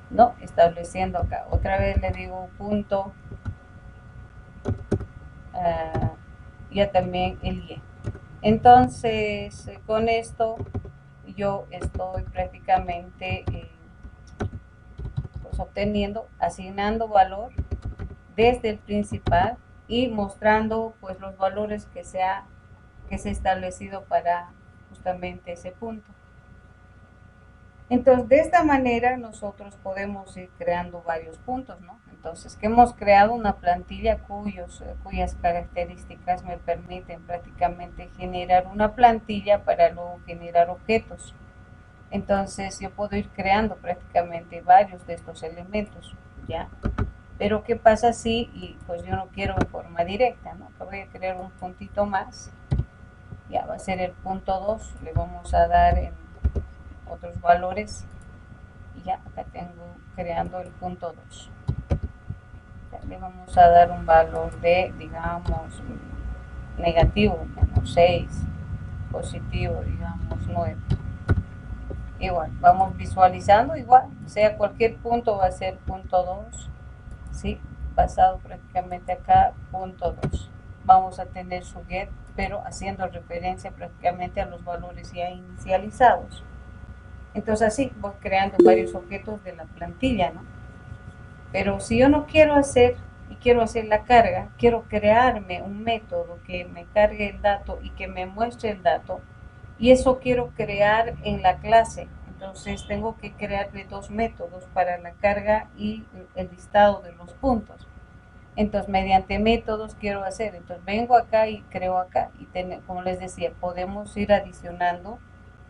¿no? Estableciendo acá, otra vez le digo punto, ya también el Y. Entonces, con esto yo estoy prácticamente pues obteniendo, asignando valor desde el principal y mostrando pues los valores que se ha establecido para justamente ese punto. Entonces, de esta manera nosotros podemos ir creando varios puntos, ¿no? Entonces, que hemos creado una plantilla cuyas características me permiten prácticamente generar una plantilla para luego generar objetos. Entonces, yo puedo ir creando prácticamente varios de estos elementos, ¿ya? Pero ¿qué pasa si y pues yo no quiero en forma directa, ¿no? Que voy a crear un puntito más, ya va a ser el punto 2, le vamos a dar en otros valores y ya acá tengo creando el punto 2. Ya le vamos a dar un valor de, digamos, negativo, menos 6, positivo, digamos, 9. Igual, vamos visualizando igual, sea cualquier punto va a ser punto 2, ¿sí? Pasado prácticamente acá, punto 2. Vamos a tener su get, pero haciendo referencia prácticamente a los valores ya inicializados. Entonces así voy creando varios objetos de la plantilla, ¿no? Pero si yo no quiero hacer y quiero hacer la carga, quiero crearme un método que me cargue el dato y que me muestre el dato, y eso quiero crear en la clase. Entonces tengo que crearle dos métodos para la carga y el listado de los puntos. Entonces mediante métodos quiero hacer, entonces vengo acá y creo acá y como les decía, podemos ir adicionando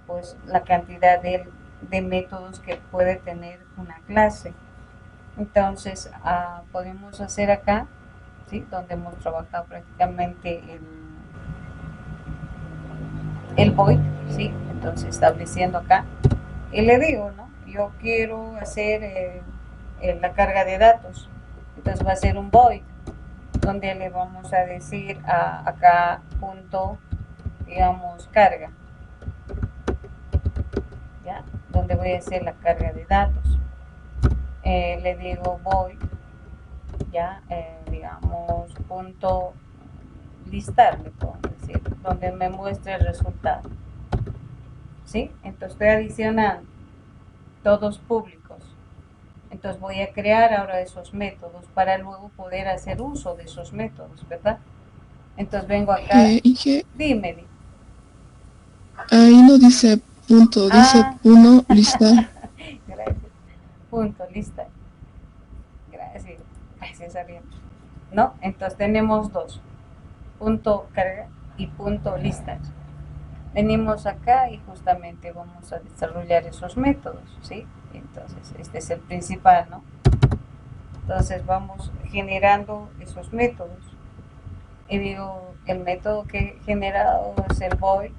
pues la cantidad de métodos que puede tener una clase. Entonces podemos hacer acá, ¿sí? Donde hemos trabajado prácticamente el void, ¿sí? Entonces estableciendo acá y le digo, ¿no? Yo quiero hacer la carga de datos, entonces va a ser un void donde le vamos a decir acá punto, digamos, carga, ¿ya? Donde voy a hacer la carga de datos. Le digo void, ya, digamos, punto listar, le puedo decir, donde me muestre el resultado, ¿sí? Entonces estoy adicionando todos públicos. Entonces voy a crear ahora esos métodos para luego poder hacer uso de esos métodos, ¿verdad? Entonces vengo acá, Inge, dime. ahí no dice punto, dice 1 listar. Gracias. Punto, lista. Gracias, Ariel. ¿No? Entonces tenemos dos, punto carga y punto lista. venimos acá y justamente vamos a desarrollar esos métodos, ¿sí? Entonces, este es el principal, ¿no? Entonces vamos generando esos métodos. Y digo, el método que he generado es el void,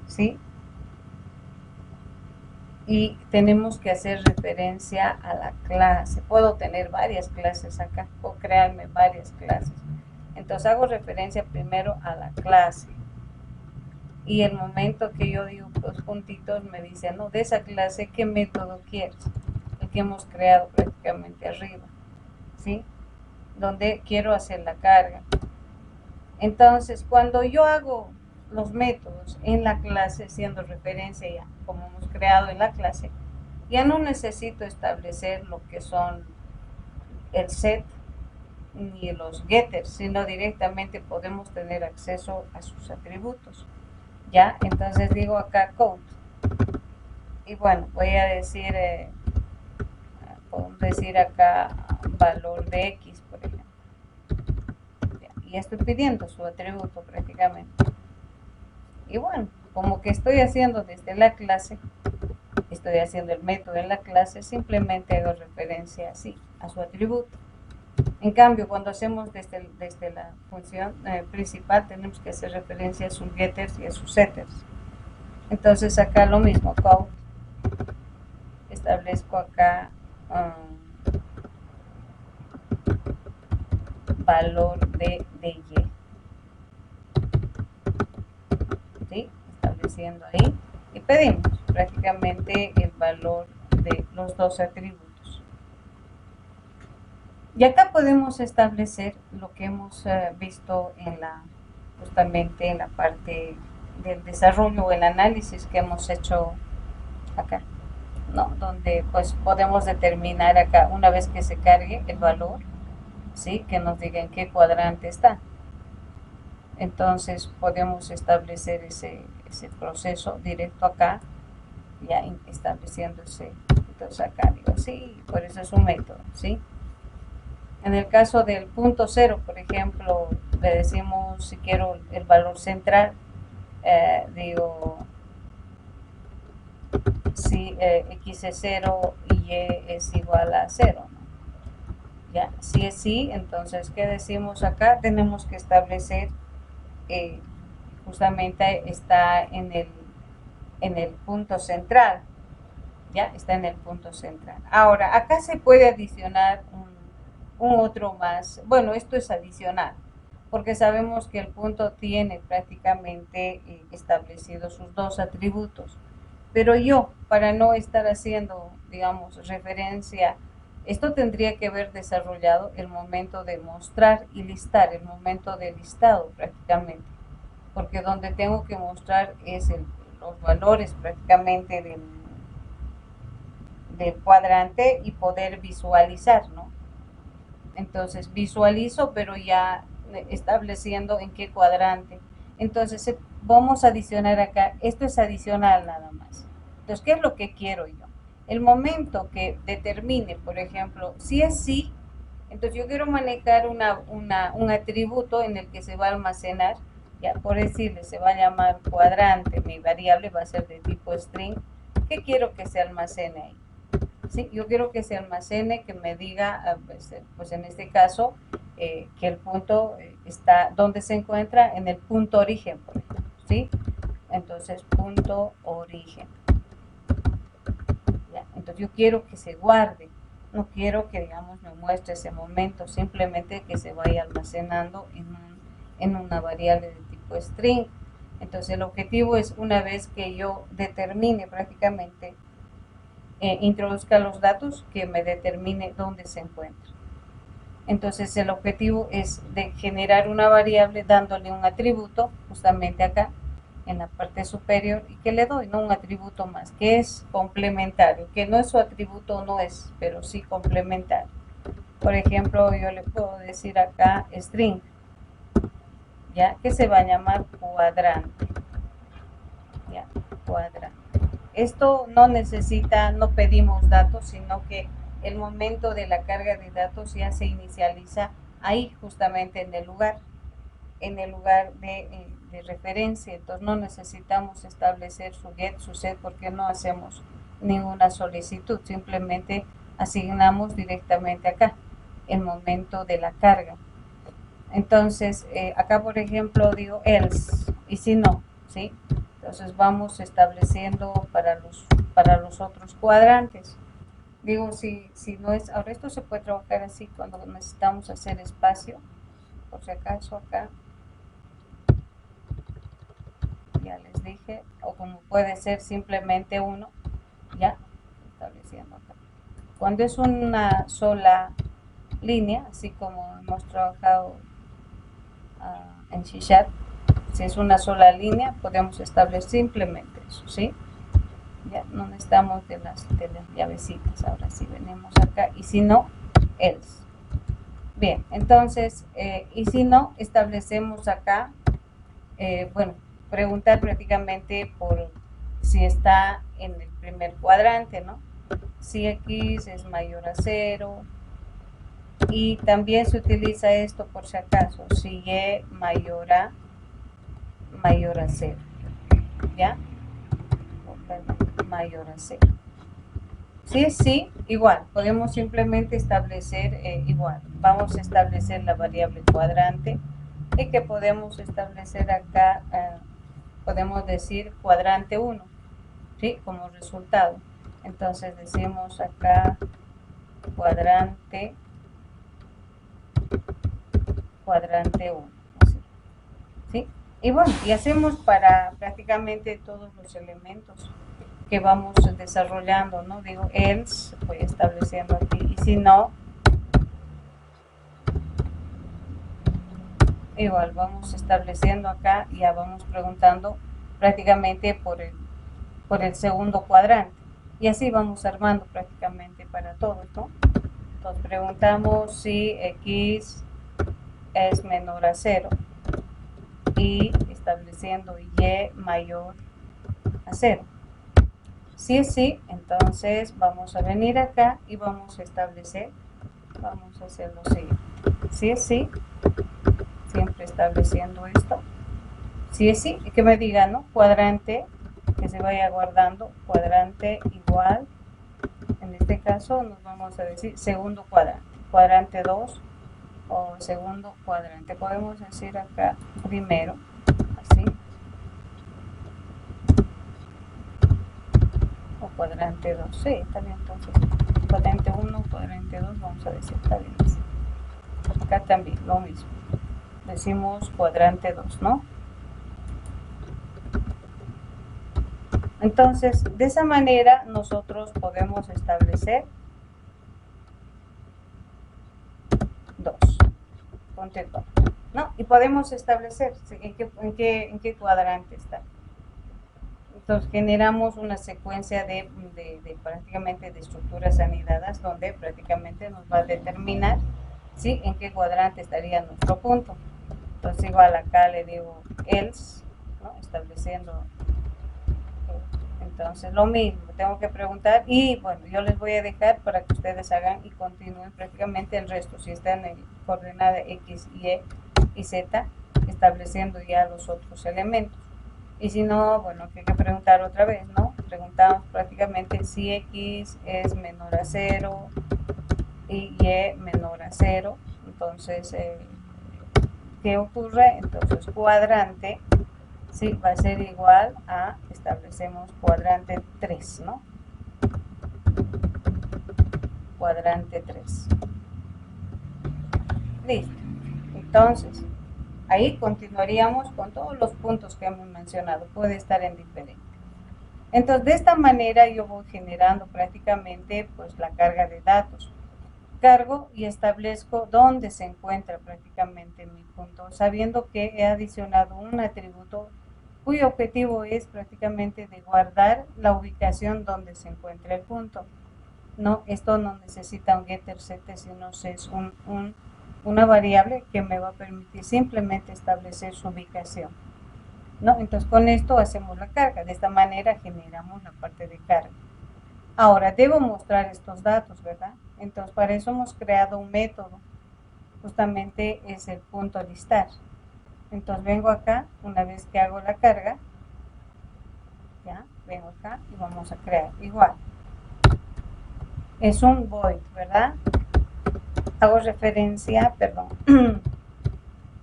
¿sí? Y tenemos que hacer referencia a la clase. Puedo tener varias clases acá, puedo crearme varias clases. Entonces hago referencia primero a la clase. Y el momento que yo digo los puntitos me dicen, no, de esa clase, ¿qué método quieres? El que hemos creado prácticamente arriba, ¿sí? Donde quiero hacer la carga. Entonces, cuando yo hago los métodos en la clase, haciendo referencia ya como hemos creado en la clase, ya no necesito establecer lo que son el set ni los getters, sino directamente podemos tener acceso a sus atributos. Ya, entonces digo acá code. Y bueno, voy a decir, podemos decir acá valor de X, por ejemplo. Ya, y estoy pidiendo su atributo prácticamente. Y bueno, como que estoy haciendo desde la clase, estoy haciendo el método en la clase, simplemente hago referencia así a su atributo. En cambio, cuando hacemos desde la función principal, tenemos que hacer referencia a sus getters y a sus setters. Entonces acá lo mismo, code, establezco acá valor de y, ¿sí? Estableciendo ahí y pedimos prácticamente el valor de los dos atributos. Y acá podemos establecer lo que hemos visto en justamente en la parte del desarrollo o el análisis que hemos hecho acá, ¿no? Donde pues podemos determinar acá, una vez que se cargue el valor, ¿sí? Que nos diga en qué cuadrante está. Entonces podemos establecer ese proceso directo acá, ya estableciendo entonces acá digo, sí, por eso es un método, ¿sí? En el caso del punto cero, por ejemplo, le decimos si quiero el valor central, digo si x es 0 y y es igual a 0, ¿no? Ya, si es sí, entonces, ¿qué decimos acá? Tenemos que establecer, justamente está en el punto central, ya está en el punto central. Ahora, acá se puede adicionar un otro más. Bueno, esto es adicional, porque sabemos que el punto tiene prácticamente establecidos sus dos atributos. Pero yo, para no estar haciendo, digamos, referencia, esto tendría que haber desarrollado el momento de mostrar y listar, el momento de listado prácticamente, porque donde tengo que mostrar es los valores prácticamente del cuadrante y poder visualizar, ¿no? Entonces visualizo, pero ya estableciendo en qué cuadrante. Entonces vamos a adicionar acá, esto es adicional nada más. Entonces, ¿qué es lo que quiero yo? El momento que determine, por ejemplo, si es sí, entonces yo quiero manejar un atributo en el que se va a almacenar, ya por decirle, se va a llamar cuadrante, mi variable va a ser de tipo string. ¿Qué quiero que se almacene ahí? ¿Sí? Yo quiero que se almacene, que me diga, pues en este caso, que el punto está, ¿dónde se encuentra? En el punto origen, por ejemplo, ¿sí? Entonces, punto origen. ¿Ya? Entonces yo quiero que se guarde, no quiero que, digamos, me muestre ese momento, simplemente que se vaya almacenando en una variable de tipo string. Entonces el objetivo es, una vez que yo determine prácticamente, introduzca los datos, que me determine dónde se encuentra. Entonces el objetivo es de generar una variable dándole un atributo justamente acá en la parte superior, y que le doy, no un atributo más, que es complementario, que no es su atributo, no es, pero sí complementario. Por ejemplo, yo le puedo decir acá string, ya, que se va a llamar cuadrante, ya, cuadrante. Esto no necesita, no pedimos datos, sino que el momento de la carga de datos ya se inicializa ahí, justamente en el lugar de referencia, entonces no necesitamos establecer su get, su set, porque no hacemos ninguna solicitud, simplemente asignamos directamente acá el momento de la carga. Entonces, acá por ejemplo digo else, y si no, ¿sí? Entonces vamos estableciendo para los otros cuadrantes. Digo, si no es, ahora esto se puede trabajar así cuando necesitamos hacer espacio, por si acaso acá, ya les dije, o como puede ser simplemente uno, ya, estableciendo acá. Cuando es una sola línea, así como hemos trabajado en C#, si es una sola línea, podemos establecer simplemente eso, ¿sí? Ya no necesitamos de las llavecitas. Ahora sí venimos acá, y si no, else. Bien, entonces, y si no, establecemos acá, bueno, preguntar prácticamente por si está en el primer cuadrante, ¿no? Si x es mayor a 0, y también se utiliza esto por si acaso, si y mayor a 0, ¿ya? Mayor a 0. Si es sí, igual, podemos simplemente establecer igual. Vamos a establecer la variable cuadrante, y que podemos establecer acá, podemos decir cuadrante 1, ¿sí? Como resultado. Entonces decimos acá cuadrante 1, ¿sí? Y bueno, y hacemos para prácticamente todos los elementos que vamos desarrollando, ¿no? Digo else, voy estableciendo aquí, y si no, igual vamos estableciendo acá, y ya vamos preguntando prácticamente por el segundo cuadrante, y así vamos armando prácticamente para todos, ¿no? Entonces preguntamos si x es menor a 0, y estableciendo y mayor a 0. Si es sí, entonces vamos a venir acá y vamos a establecer, vamos a hacer lo siguiente. Si es sí, siempre estableciendo esto. Si es sí, que me diga, ¿no? Cuadrante, que se vaya guardando, cuadrante igual, en este caso nos vamos a decir segundo cuadrante, cuadrante 2 o segundo cuadrante. Podemos decir acá primero, así. O cuadrante 2, sí, está bien, entonces cuadrante 1, cuadrante 2, vamos a decir, está bien así. Acá también lo mismo, decimos cuadrante 2, ¿no? Entonces, de esa manera nosotros podemos establecer 2, ¿no? Y podemos establecer en qué cuadrante está. Entonces generamos una secuencia de prácticamente de estructuras anidadas, donde prácticamente nos va a determinar, ¿sí?, en qué cuadrante estaría nuestro punto. Entonces igual acá le digo else, ¿no? Estableciendo, entonces lo mismo, tengo que preguntar, y bueno, yo les voy a dejar para que ustedes hagan y continúen prácticamente el resto, si están en coordenada x, y y z, estableciendo ya los otros elementos. Y si no, bueno, hay que preguntar otra vez, ¿no? Preguntamos prácticamente si x es menor a 0 y menor a 0. Entonces, ¿qué ocurre? Entonces, cuadrante, sí, va a ser igual a, establecemos cuadrante 3, ¿no? Cuadrante 3. Listo. Entonces, ahí continuaríamos con todos los puntos que hemos mencionado, puede estar en diferente. Entonces, de esta manera yo voy generando prácticamente pues la carga de datos. Cargo y establezco dónde se encuentra prácticamente mi punto, sabiendo que he adicionado un atributo cuyo objetivo es prácticamente de guardar la ubicación donde se encuentra el punto. No, esto no necesita un getter setter, sino es una variable que me va a permitir simplemente establecer su ubicación, ¿no? Entonces con esto hacemos la carga, de esta manera generamos la parte de carga. Ahora debo mostrar estos datos, ¿verdad? Entonces para eso hemos creado un método, justamente es el punto listar. Entonces vengo acá, una vez que hago la carga, ya, vengo acá y vamos a crear igual. Es un void, ¿verdad? Hago referencia, perdón,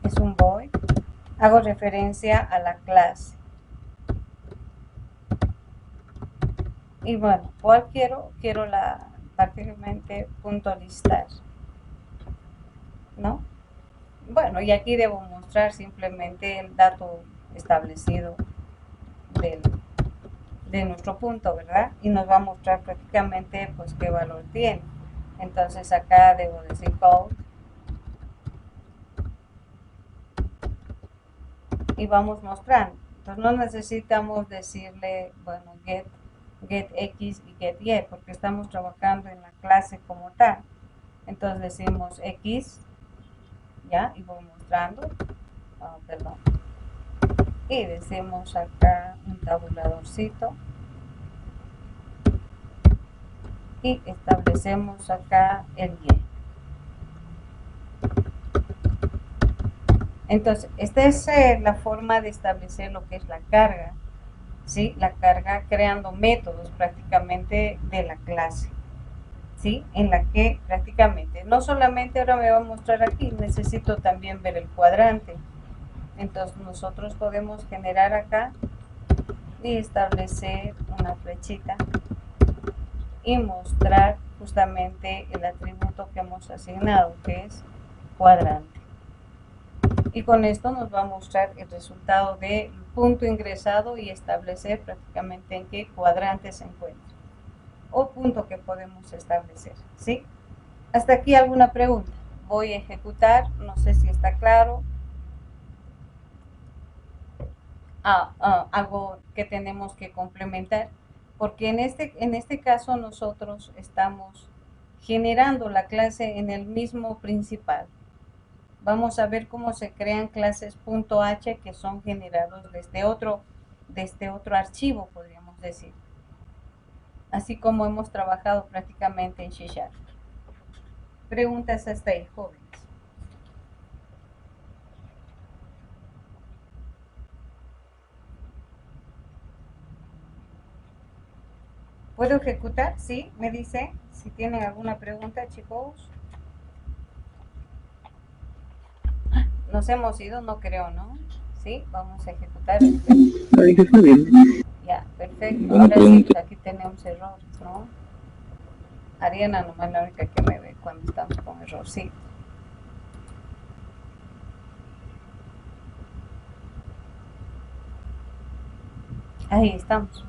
es un void, hago referencia a la clase. Y bueno, ¿cuál quiero? Quiero la prácticamente punto listar, ¿no? Bueno, y aquí debo mostrar simplemente el dato establecido de nuestro punto, ¿verdad? Y nos va a mostrar prácticamente pues qué valor tiene. Entonces acá debo decir code y vamos mostrando. Entonces no necesitamos decirle, bueno, get X y get Y, porque estamos trabajando en la clase como tal. Entonces decimos X, ya, y voy mostrando, perdón, y decimos acá un tabuladorcito y establecemos acá el Y. Entonces, esta es la forma de establecer lo que es la carga, ¿sí? La carga creando métodos prácticamente de la clase, ¿sí? En la que prácticamente, no solamente ahora me va a mostrar aquí, necesito también ver el cuadrante. Entonces nosotros podemos generar acá y establecer una flechita y mostrar justamente el atributo que hemos asignado, que es cuadrante. Y con esto nos va a mostrar el resultado del punto ingresado y establecer prácticamente en qué cuadrante se encuentra o punto que podemos establecer, ¿sí? Hasta aquí alguna pregunta. Voy a ejecutar, no sé si está claro. Algo que tenemos que complementar, porque en este caso nosotros estamos generando la clase en el mismo principal. Vamos a ver cómo se crean clases .h que son generados desde otro archivo, podríamos decir. Así como hemos trabajado prácticamente en C#. Preguntas hasta ahí, jóvenes. ¿Puedo ejecutar? Sí, me dice. Si tienen alguna pregunta, chicos. Nos hemos ido, no creo, ¿no? Sí, vamos a ejecutar. Ahí está bien. Ya, perfecto. Buena Ahora sí, pregunta. aquí tenemos errores, ¿no? Ariana nomás la única que me ve cuando estamos con error, sí. Ahí estamos.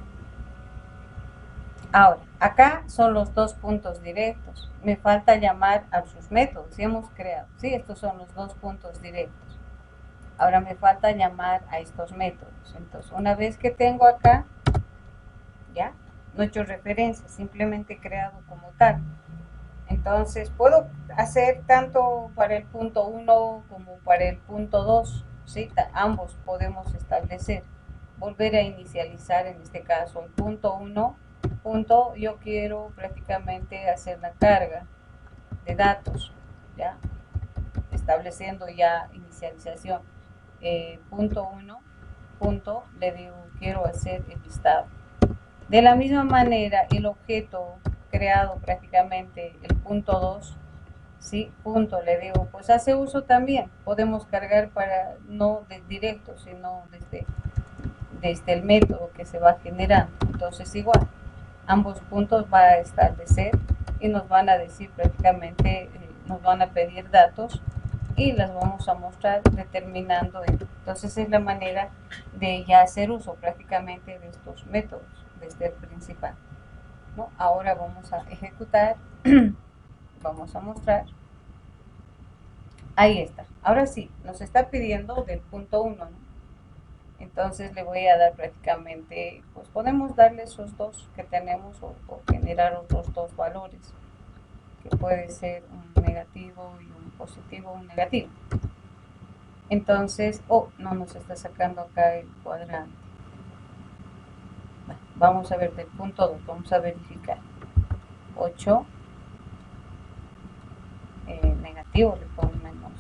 Ahora, acá son los dos puntos directos. Me falta llamar a sus métodos. Y hemos creado, sí, estos son los dos puntos directos. Ahora me falta llamar a estos métodos. Entonces, una vez que tengo acá, ya, no he hecho referencia, simplemente he creado como tal. Entonces, puedo hacer tanto para el punto 1 como para el punto 2, ¿sí? Ambos podemos establecer. Volver a inicializar, en este caso, el punto 1. Yo quiero prácticamente hacer la carga de datos, ¿ya? Estableciendo ya inicialización. Punto 1, le digo, quiero hacer el listado. De la misma manera, el objeto creado prácticamente, el punto 2, ¿sí? Punto, le digo, pues hace uso también. Podemos cargar para, no de directo, sino desde el método que se va generando. Entonces, igual, ambos puntos va a establecer y nos van a decir prácticamente, nos van a pedir datos y las vamos a mostrar determinando. Entonces es la manera de ya hacer uso prácticamente de estos métodos desde el principal, ¿no? Ahora vamos a ejecutar, vamos a mostrar. Ahí está. Ahora sí, nos está pidiendo del punto 1, ¿no? Entonces le voy a dar prácticamente, pues podemos darle esos dos que tenemos o generar otros dos valores, que puede ser un negativo y un positivo, un negativo. Entonces, no nos está sacando acá el cuadrante. Bueno, vamos a ver del punto 2, vamos a verificar. 8, negativo, le pongo menos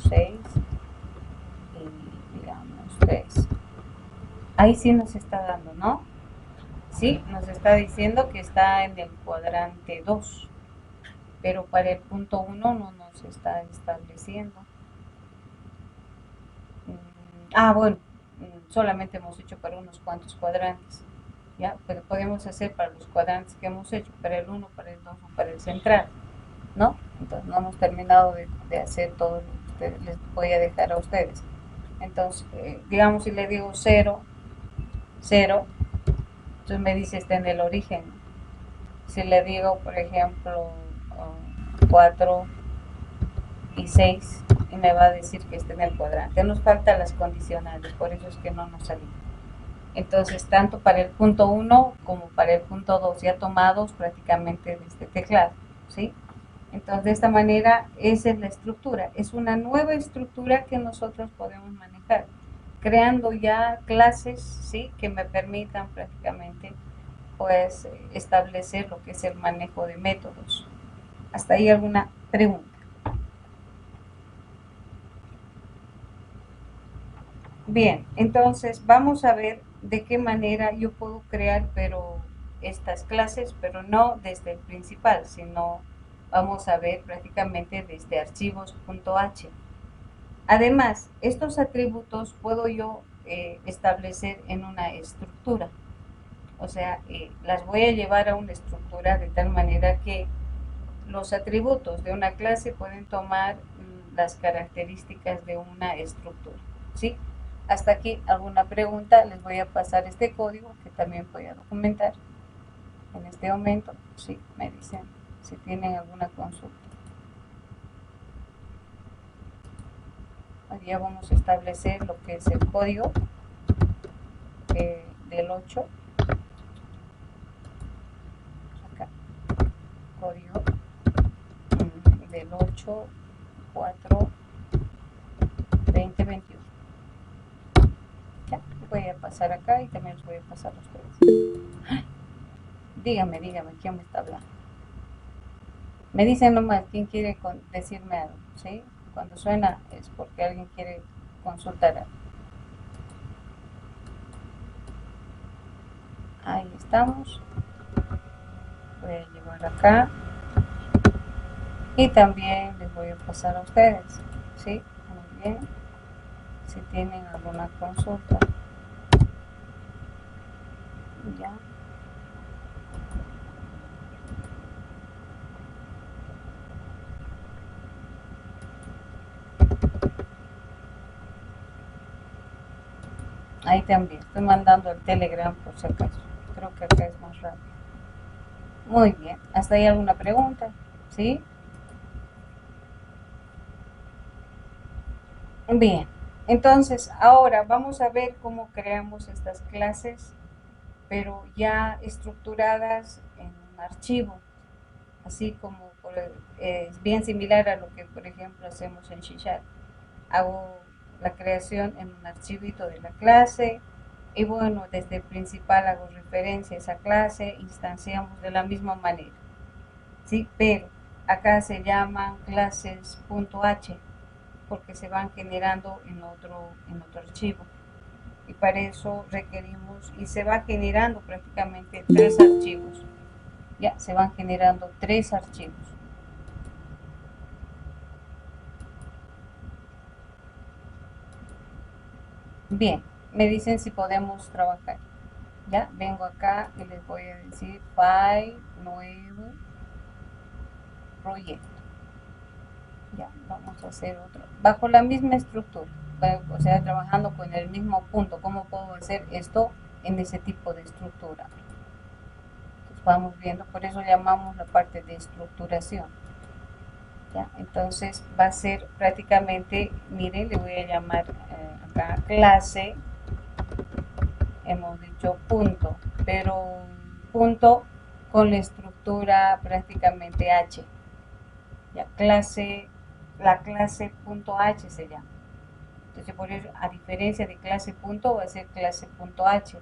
6 y digamos 3. Ahí sí nos está dando, ¿no? Sí, nos está diciendo que está en el cuadrante 2, pero para el punto 1 no nos está estableciendo. Bueno, solamente hemos hecho para unos cuantos cuadrantes, ¿ya? Pero podemos hacer para los cuadrantes que hemos hecho, para el 1, para el 2 o para el central, ¿no? Entonces no hemos terminado de hacer todo lo que les voy a dejar a ustedes. Entonces, digamos si le digo 0, 0, entonces me dice está en el origen. Si le digo, por ejemplo, 4 y 6, y me va a decir que está en el cuadrante. Nos faltan las condicionales, por eso es que no nos salió. Entonces, tanto para el punto 1 como para el punto 2 ya tomados prácticamente de este teclado, ¿sí? Entonces, de esta manera, esa es la estructura. Es una nueva estructura que nosotros podemos manejar, creando ya clases, ¿sí? Que me permitan prácticamente, pues, establecer lo que es el manejo de métodos. ¿Hasta ahí alguna pregunta? Bien, entonces vamos a ver de qué manera yo puedo crear estas clases, pero no desde el principal, sino vamos a ver prácticamente desde archivos.h. Además, estos atributos puedo yo establecer en una estructura. O sea, las voy a llevar a una estructura de tal manera que los atributos de una clase pueden tomar las características de una estructura, ¿sí? Hasta aquí alguna pregunta, les voy a pasar este código que también voy a documentar en este momento, sí, me dicen si tienen alguna consulta. Ya vamos a establecer lo que es el código del 8, acá, código del 8, 4, 20, 21. Ya, voy a pasar acá y también les voy a pasar a ustedes. Dígame, ¿quién me está hablando? Me dicen nomás quién quiere decirme algo, ¿sí? Cuando suena es porque alguien quiere consultar algo. Ahí estamos. Voy a llevar acá. Y también les voy a pasar a ustedes, ¿sí? Muy bien. Si tienen alguna consulta. Ya. Ahí también, estoy mandando el Telegram por si acaso. Creo que acá es más rápido. Muy bien, ¿hasta ahí alguna pregunta? ¿Sí? Bien, entonces ahora vamos a ver cómo creamos estas clases, pero ya estructuradas en un archivo, así como es bien similar a lo que por ejemplo hacemos en C#. Hago la creación en un archivito de la clase y bueno, desde el principal hago referencia a esa clase, instanciamos de la misma manera, ¿sí? Pero acá se llaman clases.h porque se van generando en otro archivo y para eso requerimos y se va generando prácticamente 3 archivos, ya se van generando 3 archivos. Bien, me dicen si podemos trabajar. Ya, vengo acá y les voy a decir file, nuevo, proyecto. Ya, vamos a hacer otro. Bajo la misma estructura, o sea, trabajando con el mismo punto. ¿Cómo puedo hacer esto en ese tipo de estructura? Entonces vamos viendo, por eso llamamos la parte de estructuración. ¿Ya? Entonces va a ser prácticamente, miren, le voy a llamar acá clase, hemos dicho punto, pero punto con la estructura prácticamente H. Ya, la clase punto H se llama. Entonces por eso, a diferencia de clase punto, va a ser clase punto H.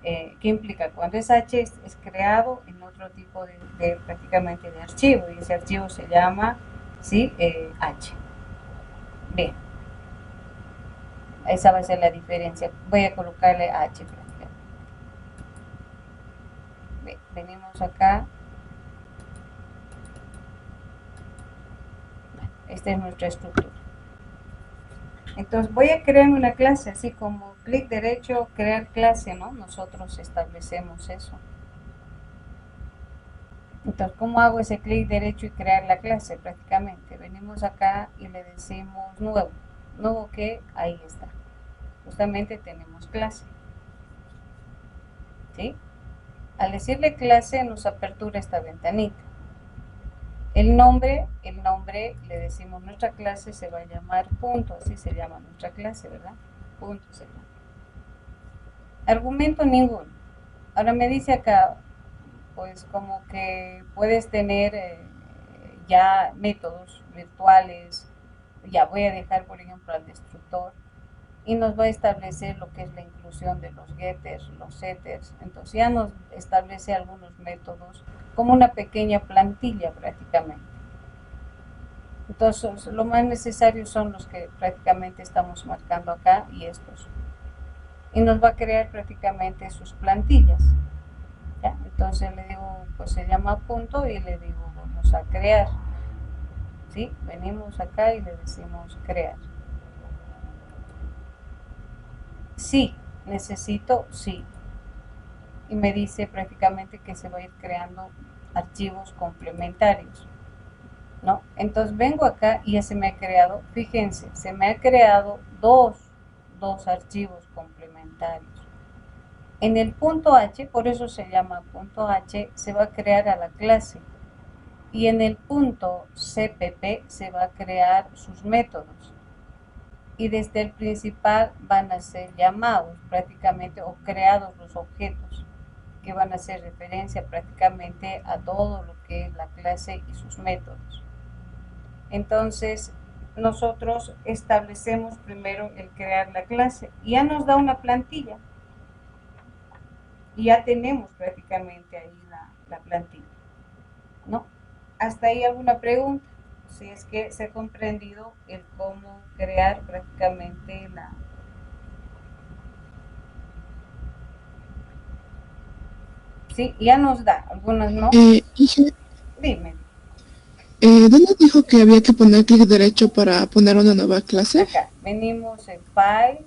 ¿Qué implica? Cuando es H es creado en otro tipo de prácticamente de archivo, y ese archivo se llama, ¿sí? H. Bien. Esa va a ser la diferencia. Voy a colocarle H. Venimos acá. Esta es nuestra estructura. Entonces voy a crear una clase, así como clic derecho, crear clase, ¿no? Nosotros establecemos eso. Entonces, ¿cómo hago ese clic derecho y crear la clase? Prácticamente venimos acá y le decimos nuevo. Nuevo que ahí está. Justamente tenemos clase. ¿Sí? Al decirle clase nos apertura esta ventanita. El nombre le decimos nuestra clase se va a llamar punto, así se llama nuestra clase, ¿verdad? Punto se llama. Argumento ninguno. Ahora me dice acá, pues como que puedes tener ya métodos virtuales, ya voy a dejar por ejemplo al destructor y nos va a establecer lo que es la inclusión de los getters, los setters, entonces ya nos establece algunos métodos como una pequeña plantilla prácticamente. Entonces lo más necesario son los que prácticamente estamos marcando acá y estos. Y nos va a crear prácticamente sus plantillas. ¿Ya? Entonces le digo, pues se llama punto y le digo, vamos a crear. ¿Sí? Venimos acá y le decimos crear. Sí, necesito, sí. Y me dice prácticamente que se va a ir creando archivos complementarios, ¿no? Entonces vengo acá y ya se me ha creado, fíjense, se me ha creado dos archivos complementarios. En el punto H, por eso se llama punto H, se va a crear a la clase. Y en el punto CPP se va a crear sus métodos. Y desde el principal van a ser llamados prácticamente o creados los objetos que van a hacer referencia prácticamente a todo lo que es la clase y sus métodos. Entonces, nosotros establecemos primero el crear la clase y ya nos da una plantilla. Y ya tenemos prácticamente ahí la plantilla, ¿no? ¿Hasta ahí alguna pregunta? Si es que se ha comprendido el cómo crear prácticamente la... Sí, ya nos da, algunos no. Inge, Dime. ¿dónde dijo que había que poner clic derecho para poner una nueva clase? Acá, venimos en File,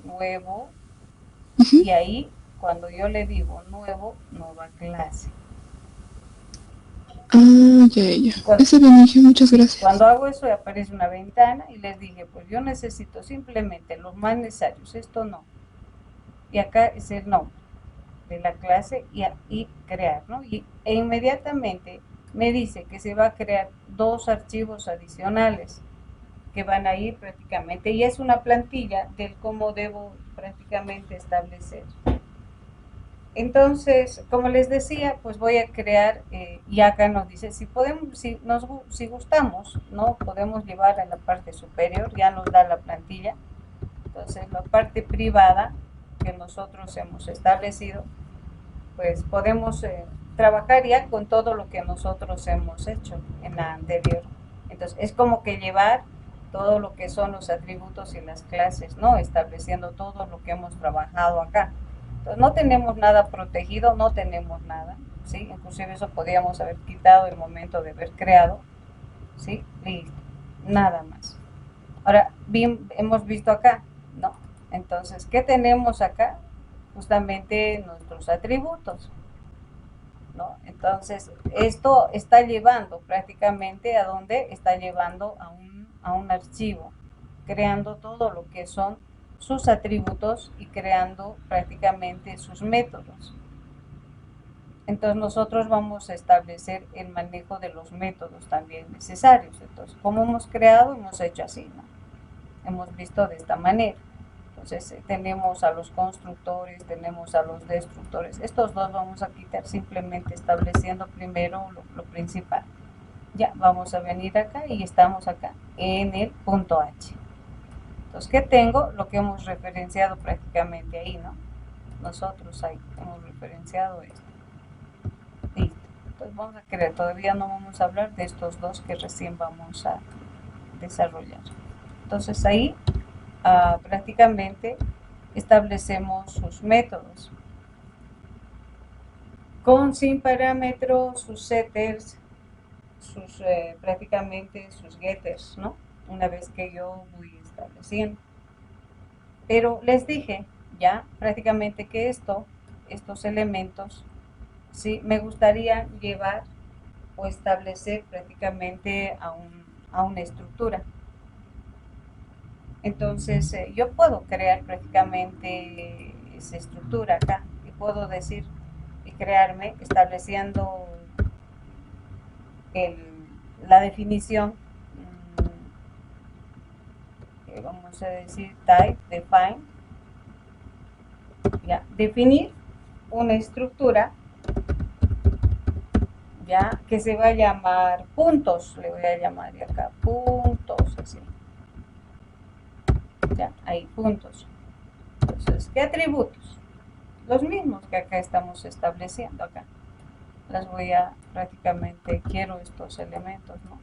Nuevo, y ahí, cuando yo le digo Nuevo, nueva clase. Ah, ya. Ese bien, Inge, muchas gracias. Cuando hago eso aparece una ventana y les dije, pues yo necesito simplemente los más necesarios, esto no. Y acá es el nombre de la clase y crear, ¿no? E inmediatamente me dice que se va a crear dos archivos adicionales que van a ir prácticamente, y es una plantilla del cómo debo prácticamente establecer. Entonces, como les decía, pues voy a crear, y acá nos dice, si podemos, si gustamos, ¿no? Podemos llevar a la parte superior, ya nos da la plantilla. Entonces, la parte privada que nosotros hemos establecido, pues podemos trabajar ya con todo lo que nosotros hemos hecho en la anterior. Entonces, es como que llevar todo lo que son los atributos y las clases, ¿no? Estableciendo todo lo que hemos trabajado acá. Entonces, no tenemos nada protegido, no tenemos nada, ¿sí? Inclusive eso podríamos haber quitado el momento de haber creado, ¿sí? Listo, nada más. Ahora, bien, hemos visto acá, ¿no? Entonces, ¿qué tenemos acá? Justamente nuestros atributos, ¿no? Entonces, esto está llevando prácticamente a dónde está llevando a un archivo, creando todo lo que son sus atributos y creando prácticamente sus métodos. Entonces nosotros vamos a establecer el manejo de los métodos también necesarios. Entonces, como hemos creado, hemos hecho así, ¿no? Hemos visto de esta manera. Entonces tenemos a los constructores, tenemos a los destructores. Estos dos vamos a quitar simplemente estableciendo primero lo principal. Ya, vamos a venir acá y estamos acá en el punto H. Entonces, ¿qué tengo? Lo que hemos referenciado prácticamente ahí, ¿no? Nosotros ahí hemos referenciado esto. Listo. Entonces vamos a crear, todavía no vamos a hablar de estos dos que recién vamos a desarrollar. Entonces ahí prácticamente establecemos sus métodos. Con sin parámetros, sus setters, sus prácticamente sus getters, ¿no? Una vez que yo voy estableciendo. Pero les dije ya prácticamente que estos elementos, sí, me gustaría llevar o establecer prácticamente a una estructura. Entonces yo puedo crear prácticamente esa estructura acá y puedo decir y crearme estableciendo la definición, vamos a decir type, define, ya, definir una estructura ya que se va a llamar puntos, le voy a llamar de acá puntos, así, ya, ahí puntos. Entonces, ¿qué atributos? Los mismos que acá estamos estableciendo acá. Las voy a prácticamente, quiero estos elementos, ¿no?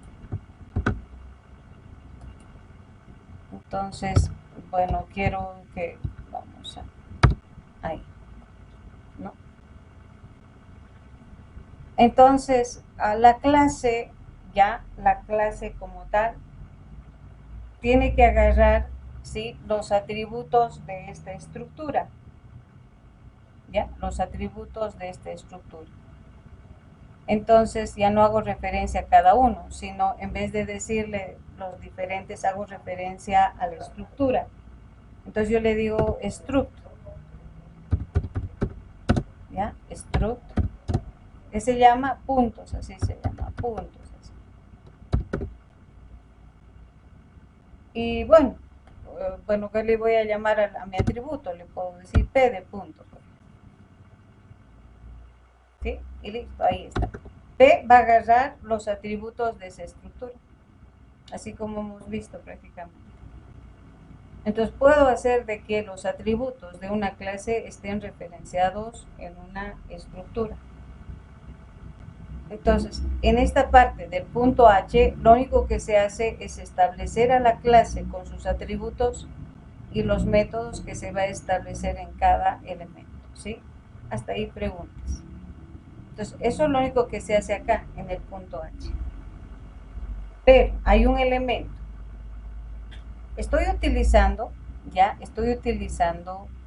Entonces, bueno, quiero que, vamos a, ahí, ¿no? Entonces, a la clase, ya, la clase como tal, tiene que agarrar, ¿sí?, los atributos de esta estructura, ya, los atributos de esta estructura. Entonces ya no hago referencia a cada uno, sino en vez de decirle los diferentes, hago referencia a la estructura. Entonces yo le digo struct, ¿ya? Struct, que se llama puntos, así se llama, puntos. Así. Y bueno, ¿qué le voy a llamar a mi atributo? Le puedo decir P de puntos. ¿Sí? Y listo, ahí está. P va a agarrar los atributos de esa estructura, así como hemos visto prácticamente. Entonces puedo hacer de que los atributos de una clase estén referenciados en una estructura. Entonces, en esta parte del punto H, lo único que se hace es establecer a la clase con sus atributos y los métodos que se va a establecer en cada elemento, ¿sí? Hasta ahí preguntas. Entonces, eso es lo único que se hace acá, en el punto H. Pero hay un elemento. Estoy utilizando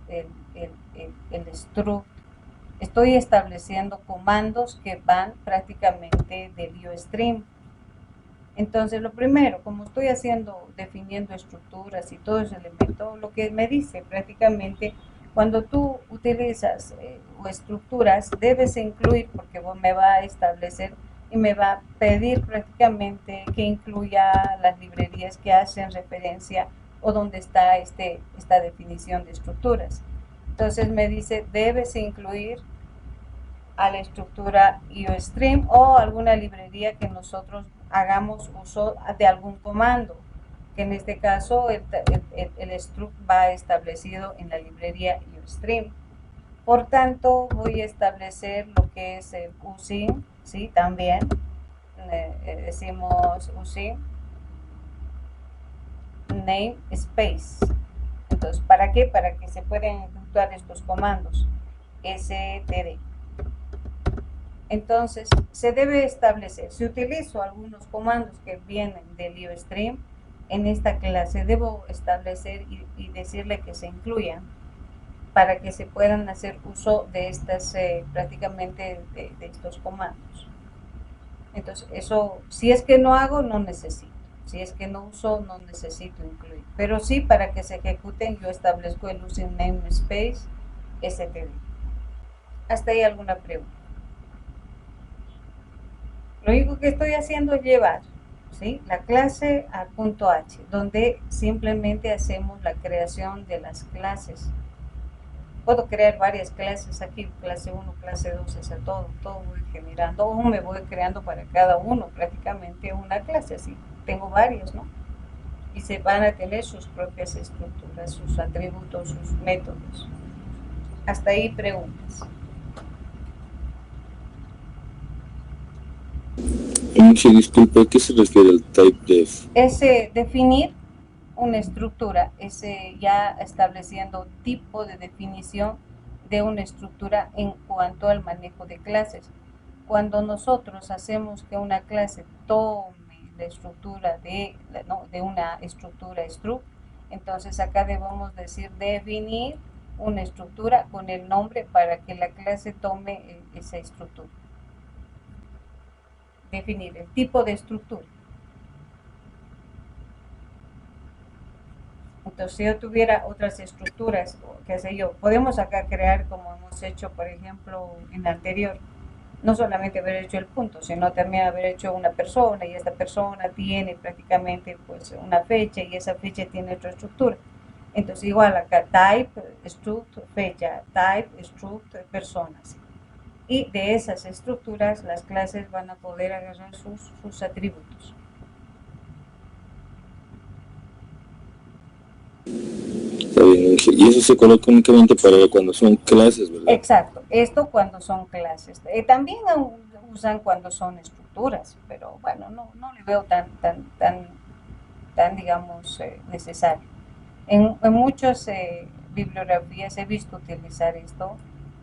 el struct. Estoy estableciendo comandos que van prácticamente del IOStream. Entonces, lo primero, como estoy definiendo estructuras y todo ese elemento, lo que me dice prácticamente, cuando tú utilizas o estructuras, debes incluir, porque me va a establecer y me va a pedir prácticamente que incluya las librerías que hacen referencia o donde está esta definición de estructuras. Entonces me dice, debes incluir a la estructura IOStream o alguna librería que nosotros hagamos uso de algún comando, que en este caso el struct va establecido en la librería IOStream. Por tanto, voy a establecer lo que es el using, ¿sí? También decimos using namespace. Entonces, ¿para qué? Para que se puedan ejecutar estos comandos std. Entonces, se debe establecer, si utilizo algunos comandos que vienen del IOStream, en esta clase debo establecer y decirle que se incluyan para que se puedan hacer uso de estas, prácticamente de estos comandos. Entonces, eso, si es que no hago, no necesito. Si es que no uso, no necesito incluir. Pero sí, para que se ejecuten, yo establezco el using namespace std. ¿Hasta ahí alguna pregunta? Lo único que estoy haciendo es llevar, ¿sí?, la clase al punto H, donde simplemente hacemos la creación de las clases. Puedo crear varias clases aquí, clase 1, clase 2, hacia todo voy generando, o me voy creando para cada uno prácticamente una clase, así. Tengo varias, ¿no? Y se van a tener sus propias estructuras, sus atributos, sus métodos. Hasta ahí preguntas. Sí, disculpe, ¿a qué se refiere el type def? Es definir una estructura es ya estableciendo tipo de definición de una estructura en cuanto al manejo de clases. Cuando nosotros hacemos que una clase tome la estructura de una estructura struct, entonces acá debemos decir definir una estructura con el nombre para que la clase tome esa estructura. Definir el tipo de estructura. Entonces, si yo tuviera otras estructuras, qué sé yo, podemos acá crear como hemos hecho, por ejemplo, en la anterior, no solamente haber hecho el punto, sino también haber hecho una persona, y esta persona tiene prácticamente pues una fecha, y esa fecha tiene otra estructura. Entonces, igual acá, type, struct, fecha, type, struct, personas. Y de esas estructuras, las clases van a poder agarrar sus atributos. Está bien, Inge. Y eso se coloca únicamente para cuando son clases, ¿verdad? Exacto, esto cuando son clases. También usan cuando son estructuras, pero bueno, no le veo tan digamos, necesario. En muchas bibliografías he visto utilizar esto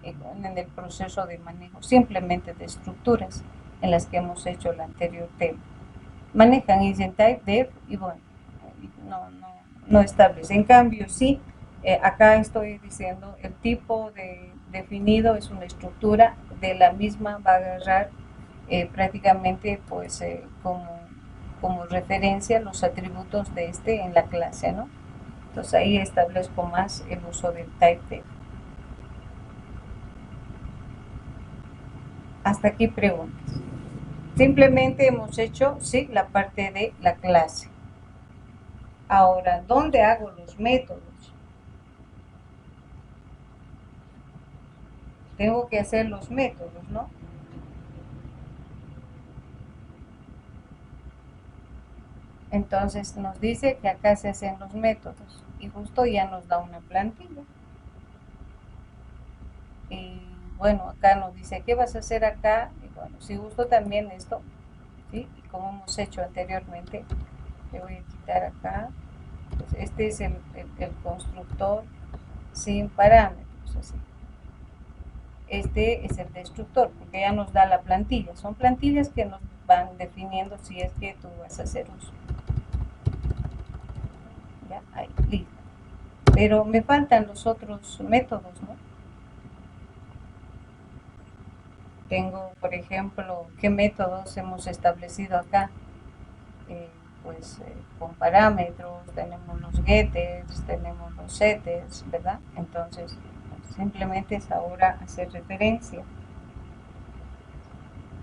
en el proceso de manejo simplemente de estructuras en las que hemos hecho el anterior tema. Manejan agent type, def y bueno, no establece. En cambio, sí, acá estoy diciendo el tipo de definido es una estructura, de la misma va a agarrar prácticamente pues como referencia los atributos de este en la clase, ¿no? Entonces ahí establezco más el uso del type def. Hasta aquí preguntas. Simplemente hemos hecho, sí, la parte de la clase. Ahora, ¿dónde hago los métodos? Tengo que hacer los métodos, ¿no? Entonces nos dice que acá se hacen los métodos y justo ya nos da una plantilla. Y bueno, acá nos dice, ¿qué vas a hacer acá? Y bueno, si gusto también esto, ¿sí? Y como hemos hecho anteriormente, le voy a quitar acá. Pues este es el constructor sin parámetros, así. Este es el destructor, porque ya nos da la plantilla. Son plantillas que nos van definiendo si es que tú vas a hacer uso. Ya, ahí, listo. Pero me faltan los otros métodos, ¿no? Tengo, por ejemplo, ¿qué métodos hemos establecido acá? Con parámetros, tenemos los getters, tenemos los setters, ¿verdad? Entonces, simplemente es ahora hacer referencia,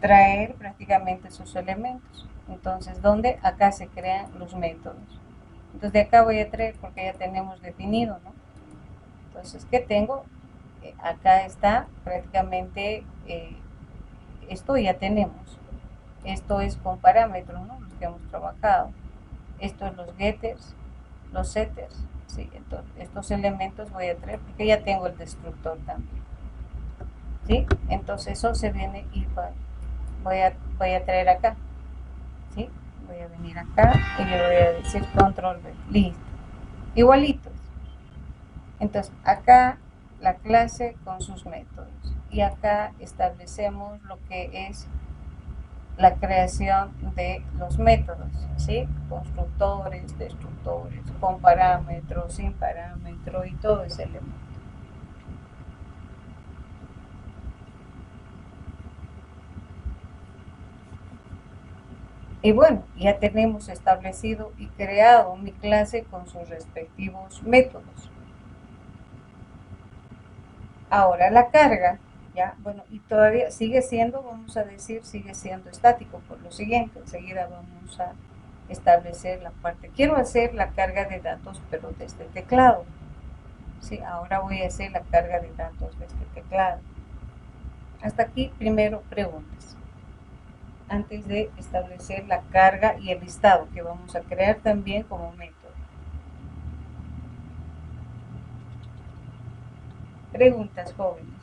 traer prácticamente sus elementos. Entonces, ¿dónde? Acá se crean los métodos. Entonces, de acá voy a traer porque ya tenemos definido, ¿no? Entonces, ¿qué tengo? Acá está prácticamente, esto ya tenemos. Esto es con parámetros, ¿no? Los que hemos trabajado. Esto es los getters, los setters, ¿sí? Entonces, estos elementos voy a traer porque ya tengo el destructor también, ¿sí? Entonces, eso se viene y voy a traer acá, ¿sí? Voy a venir acá y le voy a decir control V, listo. Igualitos. Entonces, acá la clase con sus métodos y acá establecemos lo que es la creación de los métodos, ¿sí? Constructores, destructores, con parámetros, sin parámetro y todo ese elemento. Y bueno, ya tenemos establecido y creado mi clase con sus respectivos métodos. Ahora la carga, ya, bueno, y todavía sigue siendo, vamos a decir, sigue siendo estático por lo siguiente. Enseguida vamos a establecer la parte. Quiero hacer la carga de datos, pero desde el teclado. Sí, ahora voy a hacer la carga de datos desde el teclado. Hasta aquí, primero preguntas. Antes de establecer la carga y el listado que vamos a crear también como método. Preguntas, jóvenes.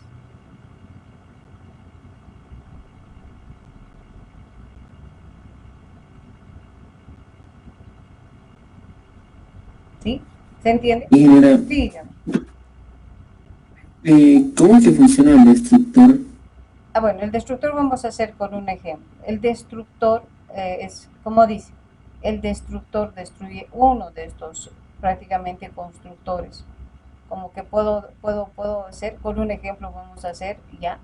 ¿Sí? ¿Se entiende? Ingeniera, Dígame. ¿cómo es que funciona el destructor? Bueno, el destructor vamos a hacer con un ejemplo. El destructor es, como dice, el destructor destruye uno de estos prácticamente constructores. Como que puedo hacer, con un ejemplo vamos a hacer ya,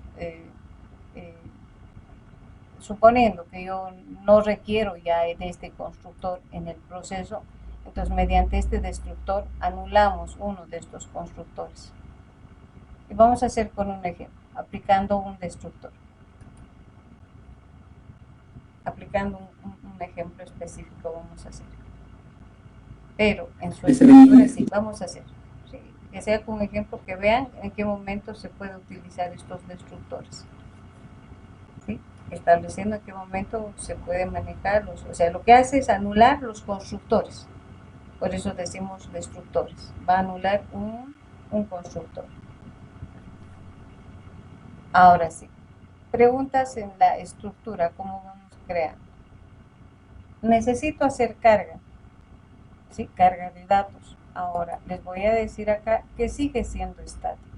suponiendo que yo no requiero ya de este constructor en el proceso, entonces mediante este destructor anulamos uno de estos constructores. Y vamos a hacer con un ejemplo, aplicando un destructor. Aplicando un ejemplo específico vamos a hacer. Pero en su estructura sí, vamos a hacer. Sí, que sea con un ejemplo que vean en qué momento se puede utilizar estos destructores. ¿Sí? Estableciendo en qué momento se pueden manejarlos. O sea, lo que hace es anular los constructores. Por eso decimos destructores. Va a anular un constructor. Ahora sí. Preguntas en la estructura, ¿cómo vamos creando? Necesito hacer carga. ¿Sí? Carga de datos. Ahora, les voy a decir acá que sigue siendo estático.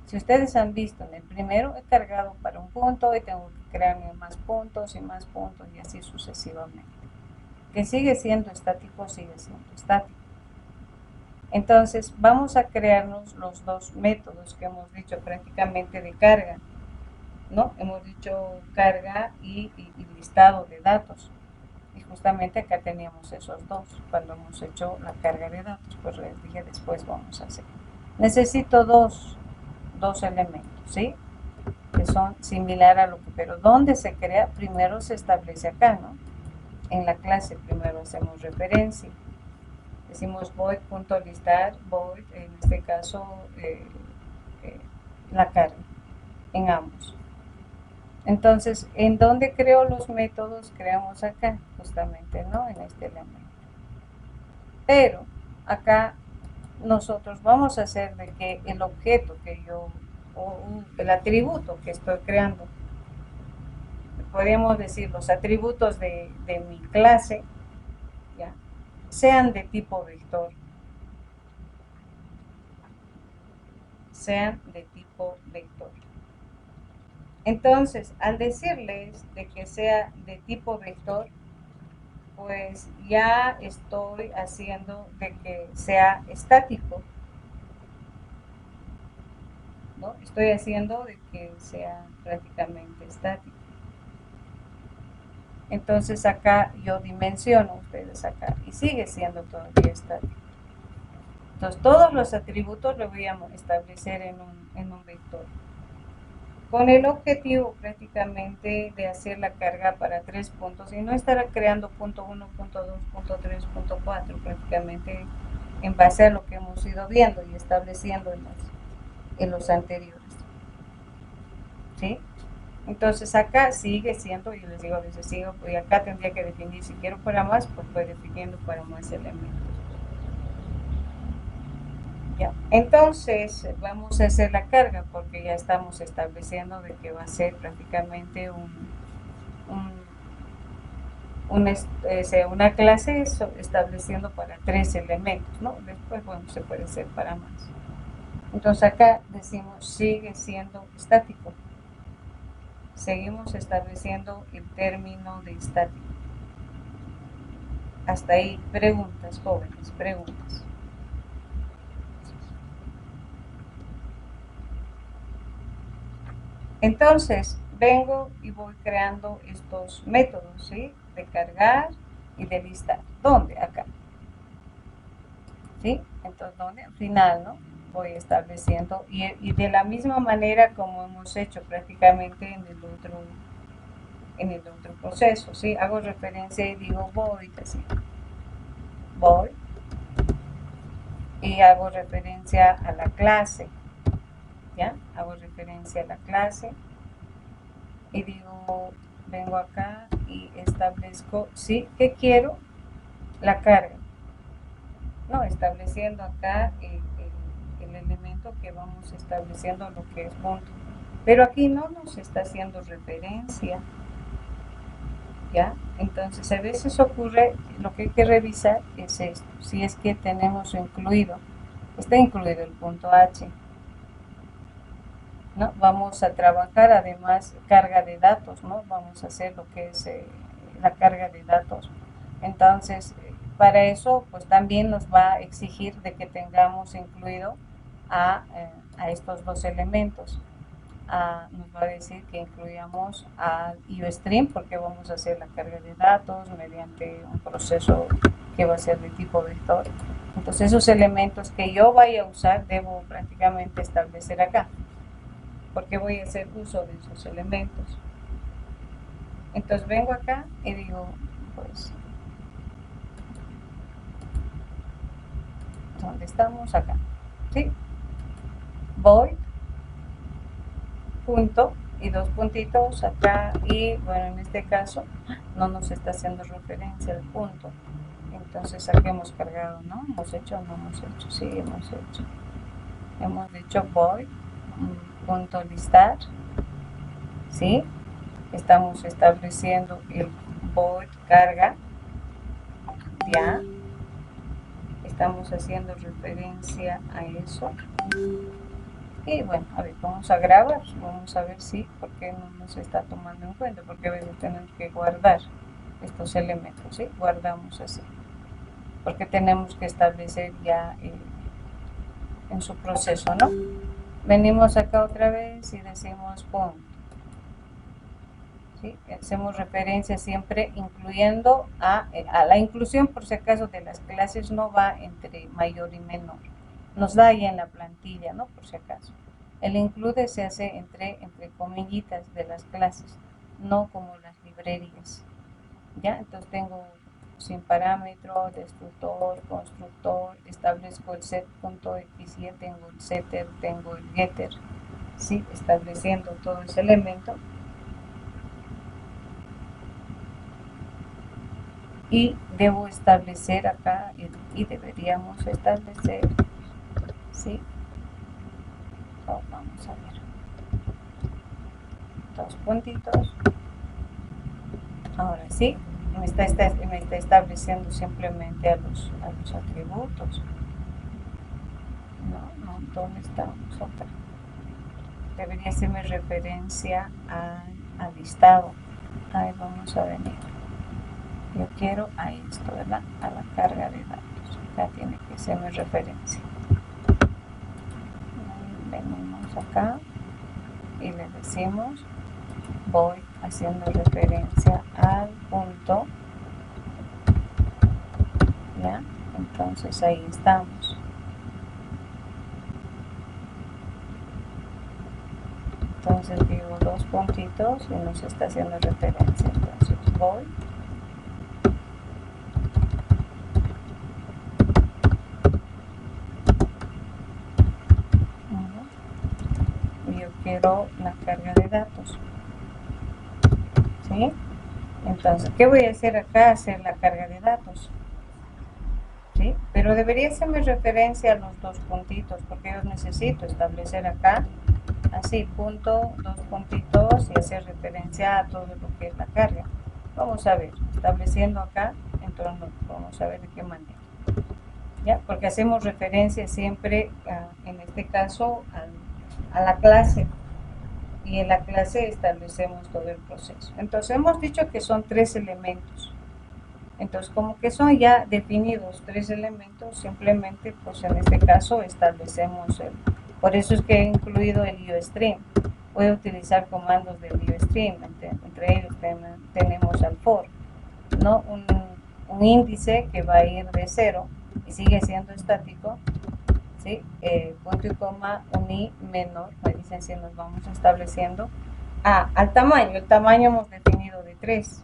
Si ustedes han visto en el primero, he cargado para un punto y tengo que crearme más puntos y así sucesivamente. Que sigue siendo estático, sigue siendo estático. Entonces, vamos a crearnos los dos métodos que hemos dicho prácticamente de carga, ¿no? Hemos dicho carga y listado de datos. Y justamente acá teníamos esos dos cuando hemos hecho la carga de datos. Pues les dije, después vamos a hacer. Necesito dos elementos, ¿sí? Que son similar a lo que, pero ¿dónde se crea? Primero se establece acá, ¿no? En la clase primero hacemos referencia. Decimos void.listar, void, en este caso, la carga, en ambos. Entonces, ¿en dónde creo los métodos? Creamos acá, justamente, ¿no? En este elemento. Pero, acá, nosotros vamos a hacer de que el objeto que yo, o el atributo que estoy creando, podríamos decir los atributos de mi clase, ¿ya? Sean de tipo vector. Sean de tipo vector. Entonces, al decirles de que sea de tipo vector, pues ya estoy haciendo de que sea estático, ¿no? Estoy haciendo de que sea prácticamente estático. Entonces acá yo dimensiono, ustedes acá, y sigue siendo todavía estático. Entonces todos los atributos los voy a establecer en un vector, con el objetivo prácticamente de hacer la carga para 3 puntos y no estar creando punto 1, punto 2, punto 3, punto 4, prácticamente en base a lo que hemos ido viendo y estableciendo en los anteriores. ¿Sí? Entonces acá sigue siendo, yo les digo a veces sigo, y acá tendría que definir si quiero para más, pues voy definiendo para más elementos. Ya. Entonces vamos a hacer la carga porque ya estamos estableciendo de que va a ser prácticamente una clase estableciendo para 3 elementos, ¿no? Después, bueno, se puede hacer para más. Entonces acá decimos sigue siendo estático. Seguimos estableciendo el término de estático. Hasta ahí, preguntas, jóvenes, preguntas. Entonces, vengo y voy creando estos métodos, ¿sí? De cargar y de listar. ¿Dónde? Acá. ¿Sí? Entonces, ¿dónde? Al final, ¿no? Voy estableciendo y de la misma manera como hemos hecho prácticamente en el otro proceso, ¿sí? Hago referencia y digo void, así. Void. Y hago referencia a la clase, ¿ya? Hago referencia a la clase y digo, vengo acá y establezco, ¿sí? ¿Qué quiero? La carga. No, estableciendo acá el elemento que vamos estableciendo lo que es punto. Pero aquí no nos está haciendo referencia. ¿ya? Entonces a veces ocurre, lo que hay que revisar es esto, si es que tenemos incluido, está incluido el punto H, ¿no? Vamos a trabajar además carga de datos, ¿no? Vamos a hacer lo que es la carga de datos. Entonces, para eso, pues también nos va a exigir de que tengamos incluido a estos dos elementos. Nos va a decir que incluyamos al IOStream porque vamos a hacer la carga de datos mediante un proceso que va a ser de tipo vector. Entonces, esos elementos que yo vaya a usar, debo prácticamente establecer acá, porque voy a hacer uso de esos elementos. Entonces vengo acá y digo, pues, ¿dónde estamos? Acá, ¿sí? Void, punto, y dos puntitos acá, y bueno, en este caso no nos está haciendo referencia al punto. Entonces aquí hemos cargado, ¿no? ¿Hemos hecho? No hemos hecho, sí, hemos hecho. Hemos dicho void, punto listar, ¿sí? Estamos estableciendo el void carga, ya. Estamos haciendo referencia a eso. Y bueno, a ver, vamos a grabar, vamos a ver si, por qué no nos está tomando en cuenta, porque a veces tenemos que guardar estos elementos, ¿sí? Guardamos así, porque tenemos que establecer ya en su proceso, ¿no? Venimos acá otra vez y decimos punto, ¿sí? Hacemos referencia siempre incluyendo a la inclusión, por si acaso, de las clases no va entre mayor y menor, nos da ahí en la plantilla, ¿no? Por si acaso. El include se hace entre comillitas de las clases, no como las librerías, ¿ya? Entonces tengo sin parámetro, destructor, constructor, establezco el set.xy, tengo el setter, tengo el getter, ¿sí? Estableciendo todo ese elemento. Y debo establecer acá, y deberíamos establecer, ¿sí? Oh, vamos a ver, dos puntitos. Ahora sí, me está estableciendo simplemente a los atributos. No, ¿dónde estamos acá? Debería hacerme referencia al listado. Ahí vamos a venir. Yo quiero a esto, ¿verdad? A la carga de datos. Acá tiene que hacerme referencia. Venimos acá y le decimos, voy haciendo referencia al punto, ¿ya? Entonces ahí estamos. Entonces digo dos puntitos y nos está haciendo referencia. Entonces voy. Yo quiero la carga de datos, ¿sí? Entonces, ¿qué voy a hacer acá? Hacer la carga de datos, ¿sí? Pero debería hacerme referencia a los dos puntitos, porque yo necesito establecer acá, así, punto, dos puntitos, y hacer referencia a todo lo que es la carga. Vamos a ver, estableciendo acá, entonces vamos a ver de qué manera, ¿ya? Porque hacemos referencia siempre, en este caso, a la clase, y en la clase establecemos todo el proceso. Entonces hemos dicho que son tres elementos. Entonces, como que son ya definidos tres elementos, simplemente, pues en este caso establecemos por eso es que he incluido el IOStream. Voy a utilizar comandos del IOStream, entre ellos tenemos al for, ¿no? Un índice que va a ir de 0 y sigue siendo estático, ¿sí? Punto y coma, un i menor, me dicen si nos vamos estableciendo al tamaño. El tamaño hemos definido de 3,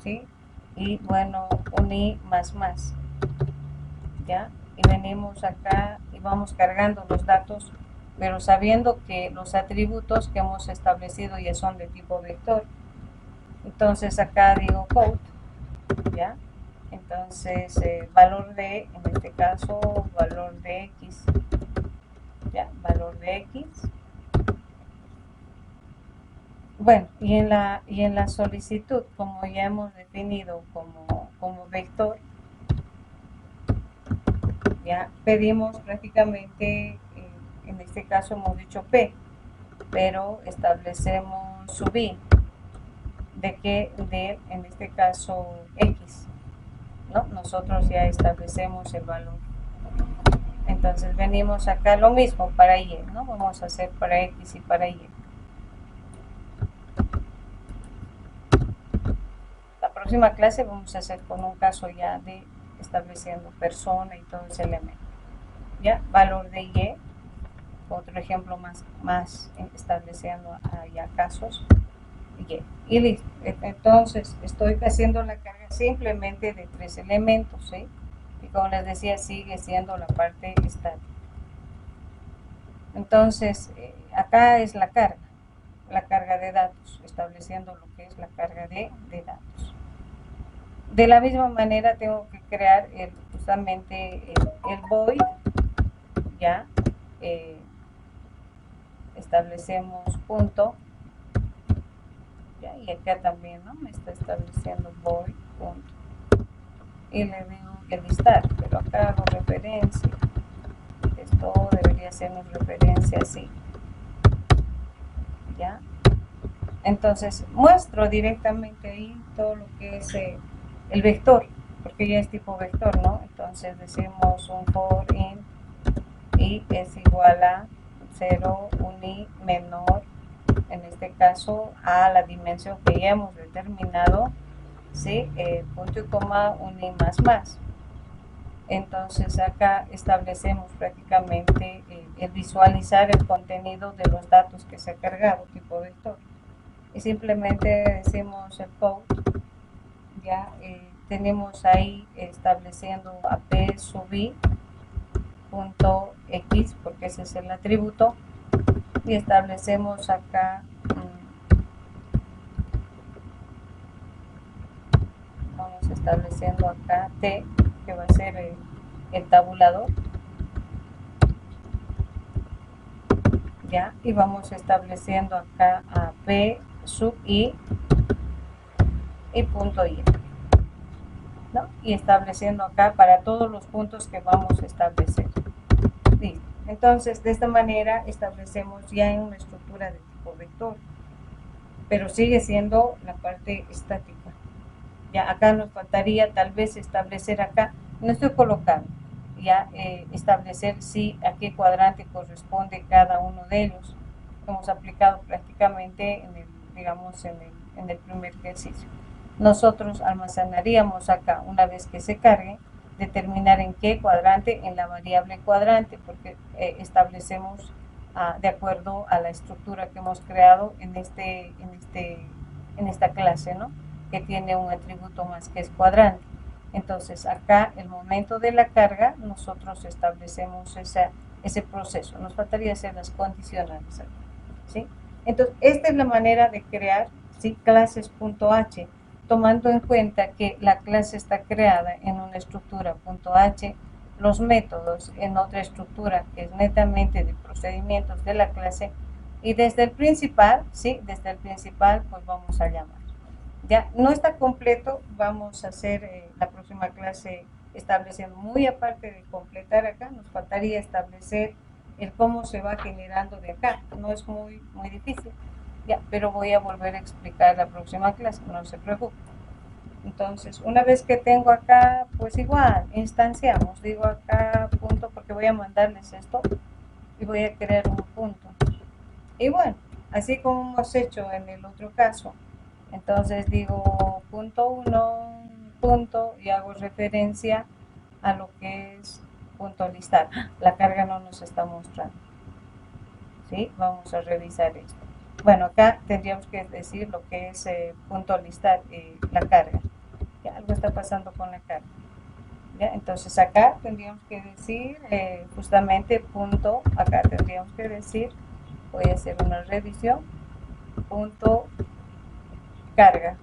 ¿sí? Y bueno, un i más, ¿ya? Y venimos acá y vamos cargando los datos, pero sabiendo que los atributos que hemos establecido ya son de tipo vector. Entonces acá digo code, ¿ya? Entonces valor de, en este caso, valor de x, ¿ya? Valor de x, Bueno, y en la solicitud, como ya hemos definido como vector, ya pedimos prácticamente, en este caso hemos dicho P, pero establecemos sub I, en este caso X, ¿no? Nosotros ya establecemos el valor. Entonces venimos acá lo mismo para Y, ¿no? Vamos a hacer para X y para Y. La próxima clase vamos a hacer con un caso ya de estableciendo persona y todo ese elemento. Ya, valor de Y, otro ejemplo más estableciendo ya casos, y listo. Entonces estoy haciendo la carga simplemente de 3 elementos, ¿sí? Y como les decía, sigue siendo la parte estática. Entonces acá es la carga de datos, estableciendo lo que es la carga de datos. De la misma manera tengo que crear justamente el void, ya establecemos punto, ya, y acá también, ¿no? Me está estableciendo void punto, y le digo el listar, pero acá hago referencia, esto debería ser una referencia así, ya. Entonces muestro directamente ahí todo lo que es el vector, porque ya es tipo vector, ¿no? Entonces decimos un for in y es igual a 0, un i menor, en este caso a la dimensión que ya hemos determinado, ¿sí? Punto y coma, un i más. Entonces acá establecemos prácticamente el visualizar el contenido de los datos que se ha cargado, tipo vector. Y simplemente decimos el code, ya tenemos ahí estableciendo ap sub i punto x, porque ese es el atributo, y establecemos acá vamos estableciendo acá t, que va a ser el tabulador, ya, y vamos estableciendo acá a p sub i y punto y, ¿no? Y estableciendo acá para todos los puntos que vamos a establecer. Listo. Entonces de esta manera establecemos ya en una estructura de tipo vector, pero sigue siendo la parte estática. Ya acá nos faltaría tal vez establecer acá, no estoy colocando, ya establecer si a qué cuadrante corresponde cada uno de ellos. Hemos aplicado prácticamente en el, digamos, en el primer ejercicio. Nosotros almacenaríamos acá, una vez que se cargue, determinar en qué cuadrante, en la variable cuadrante, porque establecemos de acuerdo a la estructura que hemos creado en esta clase, ¿no? Que tiene un atributo más que es cuadrante. Entonces acá el momento de la carga nosotros establecemos ese proceso. Nos faltaría hacer las condicionales aquí, ¿sí? Entonces esta es la manera de crear, ¿sí? Clases.h, tomando en cuenta que la clase está creada en una estructura .h, los métodos en otra estructura que es netamente de procedimientos de la clase, y desde el principal, ¿sí? Desde el principal pues vamos a llamar. Ya no está completo, vamos a hacer la próxima clase estableciendo, muy aparte de completar acá, nos faltaría establecer el cómo se va generando de acá. No es muy difícil, ya, pero voy a volver a explicar la próxima clase, no se preocupe. Entonces, una vez que tengo acá, pues igual, instanciamos, digo acá punto, porque voy a mandarles esto y voy a crear un punto. Y bueno, así como hemos hecho en el otro caso, entonces digo punto 1, punto, y hago referencia a lo que es punto listar. La carga no nos está mostrando, ¿sí? Vamos a revisar esto. Bueno, acá tendríamos que decir lo que es punto listar, la carga. Ya, algo está pasando con la carga. ¿Ya? Entonces acá tendríamos que decir justamente punto, acá tendríamos que decir, voy a hacer una revisión, punto carga.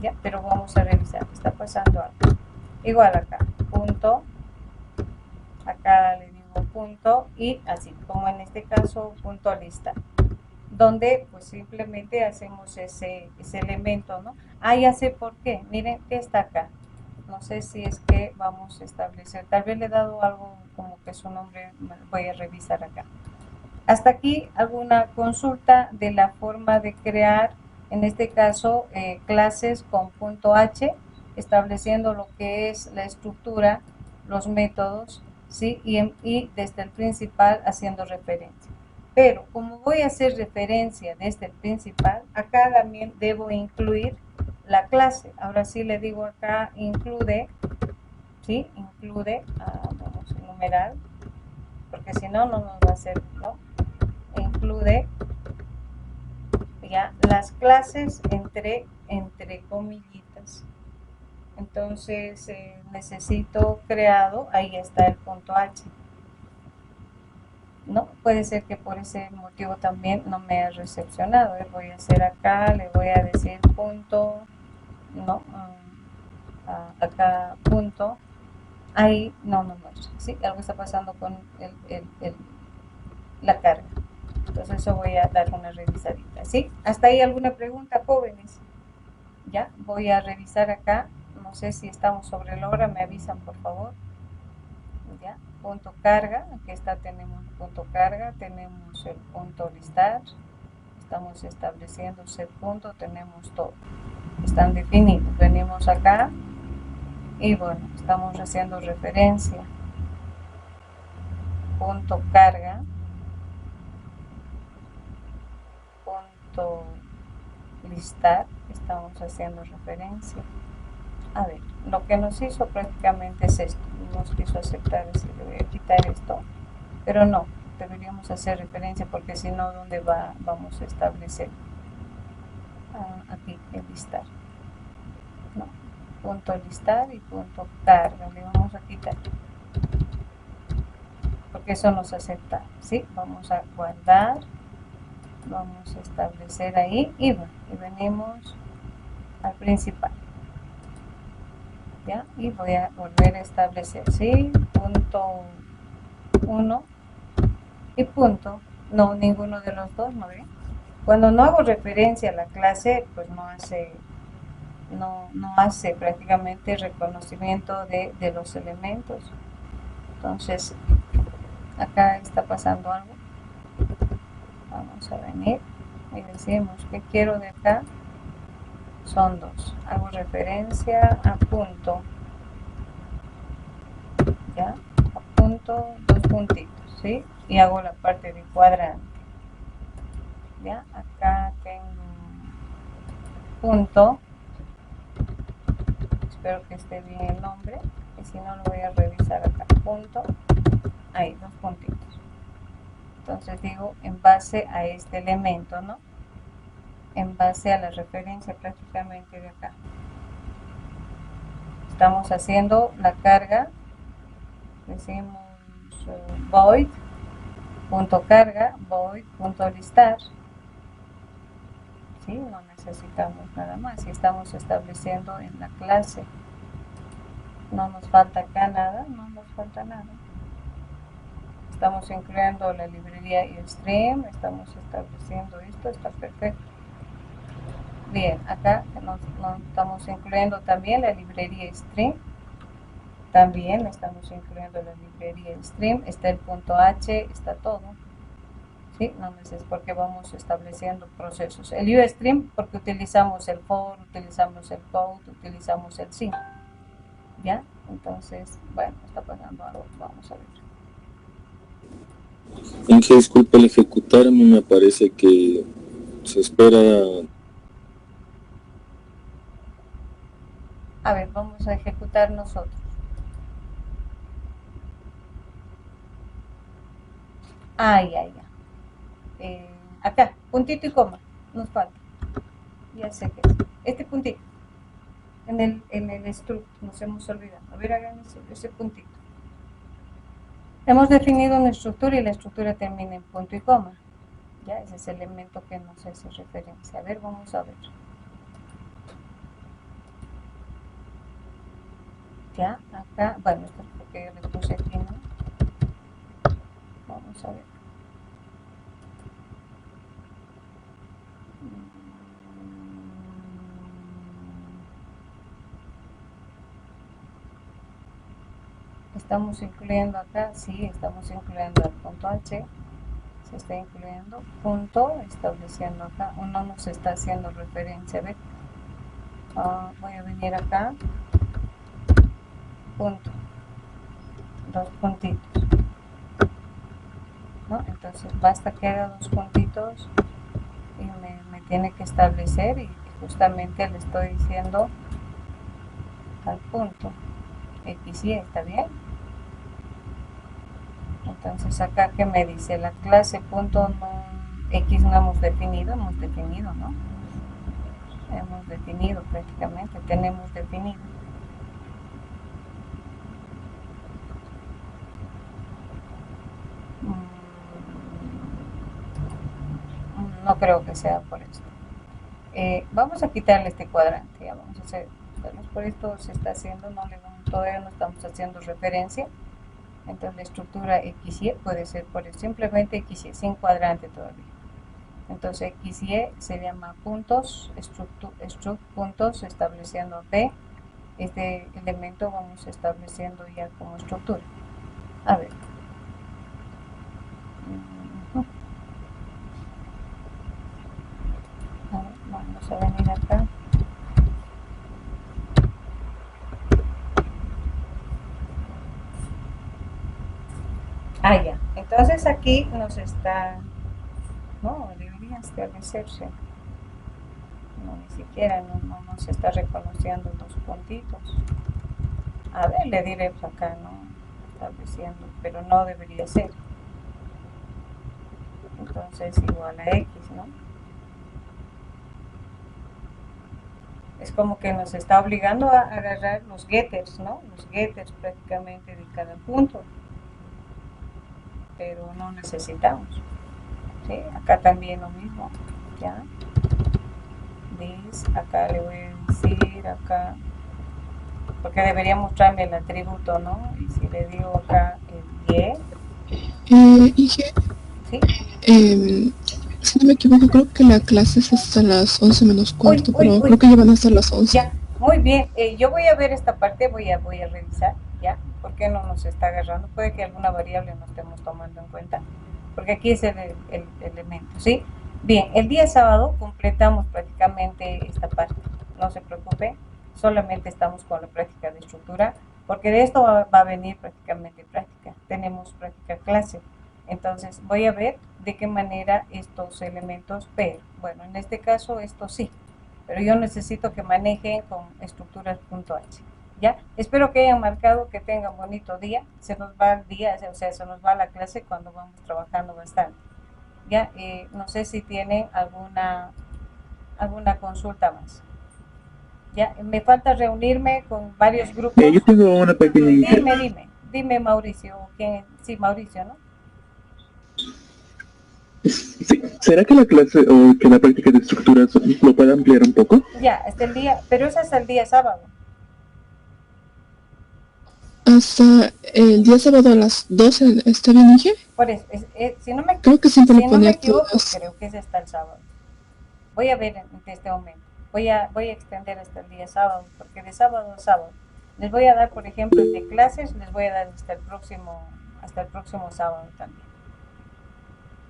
Ya, pero vamos a revisar, está pasando algo. Igual acá, punto, acá le digo punto, y así como en este caso punto lista. donde pues simplemente hacemos ese elemento, ¿no? Ah, ya sé por qué, miren que está acá. No sé si es que vamos a establecer, tal vez le he dado algo como que su nombre, voy a revisar acá. Hasta aquí alguna consulta de la forma de crear, en este caso, clases con punto H, estableciendo lo que es la estructura, los métodos, ¿sí? Y desde el principal haciendo referencia. Pero como voy a hacer referencia desde el principal, acá también debo incluir la clase. Ahora sí le digo acá, include, ¿sí? Include, vamos a numerar, porque si no, no nos va a hacer, ¿no? Incluye ya las clases entre comillitas. Entonces necesito creado, ahí está el punto H. No, puede ser que por ese motivo también no me ha recepcionado. Voy a hacer acá, le voy a decir punto, no, acá punto, ahí no nos muestra. Sí, algo está pasando con la carga. Entonces eso voy a dar una revisadita, ¿sí? ¿Hasta ahí alguna pregunta, jóvenes? Ya, voy a revisar acá. No sé si estamos sobre la hora, me avisan, por favor. Ya, punto carga. Aquí está, tenemos punto carga, tenemos el punto listar. Estamos estableciendo set punto, tenemos todo. Están definidos. Venimos acá y bueno, estamos haciendo referencia. Punto carga. Punto listar, estamos haciendo referencia. A ver, lo que nos hizo prácticamente es esto, nos quiso aceptar, así le voy a quitar esto, pero no, deberíamos hacer referencia porque si no, ¿dónde vamos a establecer? Aquí, el listar. No, punto listar y punto carga, le vamos a quitar, porque eso nos acepta, ¿sí? Vamos a guardar, vamos a establecer ahí y bueno, y venimos al principal. ¿Ya? Y voy a volver a establecer, ¿sí? Punto 1 y punto, no, ninguno de los dos, ¿no ven? Cuando no hago referencia a la clase, pues no hace prácticamente reconocimiento de los elementos. Entonces, acá está pasando algo. Vamos a venir y decimos que quiero de acá. Son dos. Hago referencia a punto. ¿Ya? A punto, dos puntitos, ¿sí? Y hago la parte de cuadrante. ¿Ya? Acá tengo punto. Espero que esté bien el nombre. Y si no, lo voy a revisar acá. Punto. Ahí, dos puntitos. Entonces digo, en base a este elemento, ¿no? En base a la referencia prácticamente de acá. Estamos haciendo la carga, decimos void, punto carga, void, punto listar. ¿Sí? No necesitamos nada más. Y estamos estableciendo en la clase. No nos falta acá nada, no nos falta nada. Estamos incluyendo la librería y el stream, estamos estableciendo esto, está perfecto. Bien, acá nos estamos incluyendo también la librería stream. También estamos incluyendo la librería stream. Está el punto H, está todo. ¿Sí? No es porque vamos estableciendo procesos. El UStream porque utilizamos el for, utilizamos el code, utilizamos el sim. ¿Ya? Entonces, bueno, está pasando algo. Vamos a ver. En que disculpe, el ejecutar a mí me parece que se espera. A ver, vamos a ejecutar nosotros. Ya. Acá, puntito y coma, nos falta. Ya sé que es. Este puntito. En el struct, nos hemos olvidado. A ver, hagan ese puntito. Hemos definido una estructura y la estructura termina en punto y coma. Ya, ese es el elemento que nos hace referencia. A ver, vamos a ver. Ya, acá, bueno, esto es porque yo le puse aquí, ¿no? Vamos a ver. Estamos incluyendo acá, sí, estamos incluyendo el punto H, se está incluyendo, punto, estableciendo acá, uno nos está haciendo referencia, a ver, voy a venir acá, punto, dos puntitos, ¿no? Entonces basta que haga dos puntitos y me tiene que establecer y justamente le estoy diciendo al punto X y ¿está bien? Entonces acá que me dice la clase punto no, X no hemos definido, ¿no? Hemos definido prácticamente, tenemos definido. No creo que sea por esto. Vamos a quitarle este cuadrante, ya vamos a hacer, bueno, por esto se está haciendo, todavía no estamos haciendo referencia. Entonces la estructura XY puede ser por eso, simplemente XY, sin cuadrante todavía. Entonces XY se llama puntos, struct puntos, estableciendo P. Este elemento vamos estableciendo ya como estructura. A ver. Vamos a venir acá. Ya. Entonces aquí nos está... No, debería establecerse. No, ni siquiera no nos está reconociendo los puntitos. A ver, le diré acá, ¿no? Estableciendo, pero no debería ser. Entonces igual a X, ¿no? Es como que nos está obligando a agarrar los getters, ¿no? Los getters prácticamente de cada punto. Pero no necesitamos. ¿Sí? Acá también lo mismo. ¿Ya? This, acá le voy a decir, acá, porque debería mostrarme el atributo, ¿no? Y si le digo acá el Y, Inge, ¿sí? Si no me equivoco, creo que la clase es hasta las 11 menos cuarto, pero creo que ya van a ser las 11. Ya, muy bien. Yo voy a ver esta parte, voy a revisar, ¿ya? ¿Por qué no nos está agarrando? Puede que alguna variable no estemos tomando en cuenta, porque aquí es el elemento, ¿sí? Bien, el día sábado completamos prácticamente esta parte, no se preocupe, solamente estamos con la práctica de estructura, porque de esto va a venir prácticamente práctica, tenemos práctica clase. Entonces voy a ver de qué manera estos elementos, pero bueno, en este caso esto sí, pero yo necesito que manejen con estructuras .h. ¿Ya? Espero que hayan marcado, que tengan bonito día. Se nos va el día, o sea, se nos va la clase cuando vamos trabajando bastante. ¿Ya? No sé si tienen alguna consulta más. ¿Ya? Me falta reunirme con varios grupos. Yo tengo una pequeña... Dime Mauricio. ¿Quién? Sí, Mauricio, ¿no? Sí. ¿Será que la clase o que la práctica de estructuras lo pueda ampliar un poco? Ya, hasta el día, pero es hasta el día sábado. Hasta el día sábado a las 12, ¿está bien, Inge? Por eso, si no me, creo que siempre si lo no me ponía equivoco, todas. creo que es hasta el sábado. Voy a ver en este momento. Voy a extender hasta el día sábado, porque de sábado a sábado. Les voy a dar, por ejemplo, el de clases, les voy a dar hasta el próximo sábado también.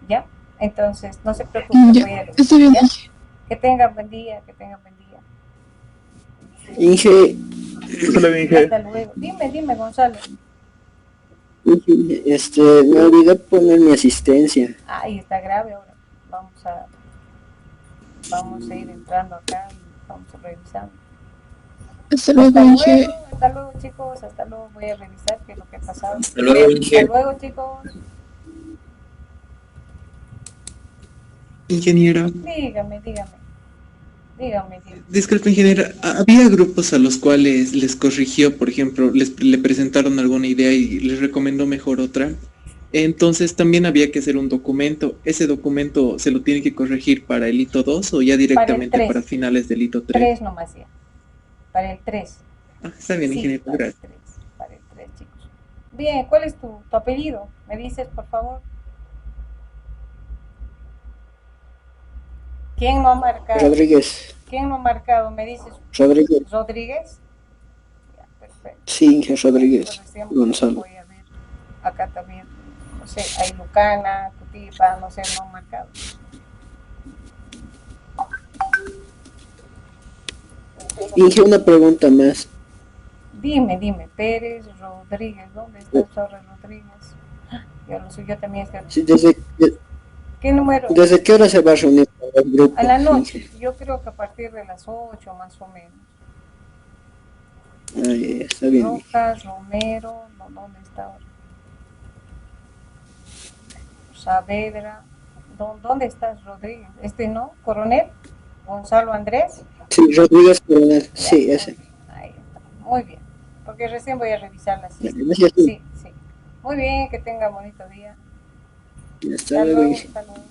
¿Ya? Entonces, no se preocupen, voy a está bien, ¿ya? Que tengan buen día, Inge, Hasta luego. Dime, Gonzalo. me olvidé poner mi asistencia. Ahí está grave ahora. Vamos a ir entrando acá y vamos a revisar. Hasta luego, Inge. Hasta luego, chicos. Hasta luego. Voy a revisar qué es lo que ha pasado. Hasta luego, Inge. Hasta luego, chicos. Ingeniera. Dígame. Disculpe, ingeniera, había grupos a los cuales les corrigió, por ejemplo, le presentaron alguna idea y les recomendó mejor otra. Entonces también había que hacer un documento. ¿Ese documento se lo tiene que corregir para el hito 2 o ya directamente para finales del hito 3? 3 nomás ya. Para el 3. Está bien, ingeniero, gracias. Para el 3, chicos. Bien, ¿cuál es tu apellido? ¿Me dices, por favor? ¿Quién no ha marcado? Rodríguez. ¿Quién no ha marcado? ¿Me dices? Rodríguez. ¿Rodríguez? Ya, perfecto. Perfecto. Sí, Inge Rodríguez Pues recién Gonzalo. voy a ver acá también, no sé, hay Lucana, Cutipa, no sé, no han marcado. Inge, una pregunta más. Dime, Pérez Rodríguez, ¿dónde está Torres Rodríguez? Yo lo sé, yo también estoy. Sí, ¿Qué número? ¿desde qué hora se va a reunir el grupo? A la noche, Inge? yo creo que a partir de las 8 más o menos. Ah, ya, está bien. Inge. Rojas, Romero, no, ¿dónde está ahora? Saavedra, ¿dónde estás, Rodríguez? ¿No? ¿Coronel? ¿Gonzalo Andrés? Sí, Rodríguez Coronel. Ya, Sí, ese. ahí está. Muy bien, porque recién voy a revisar las Ya, listas. gracias. Sí. Muy bien, que tenga bonito día. Hasta luego, Inge. Hasta luego.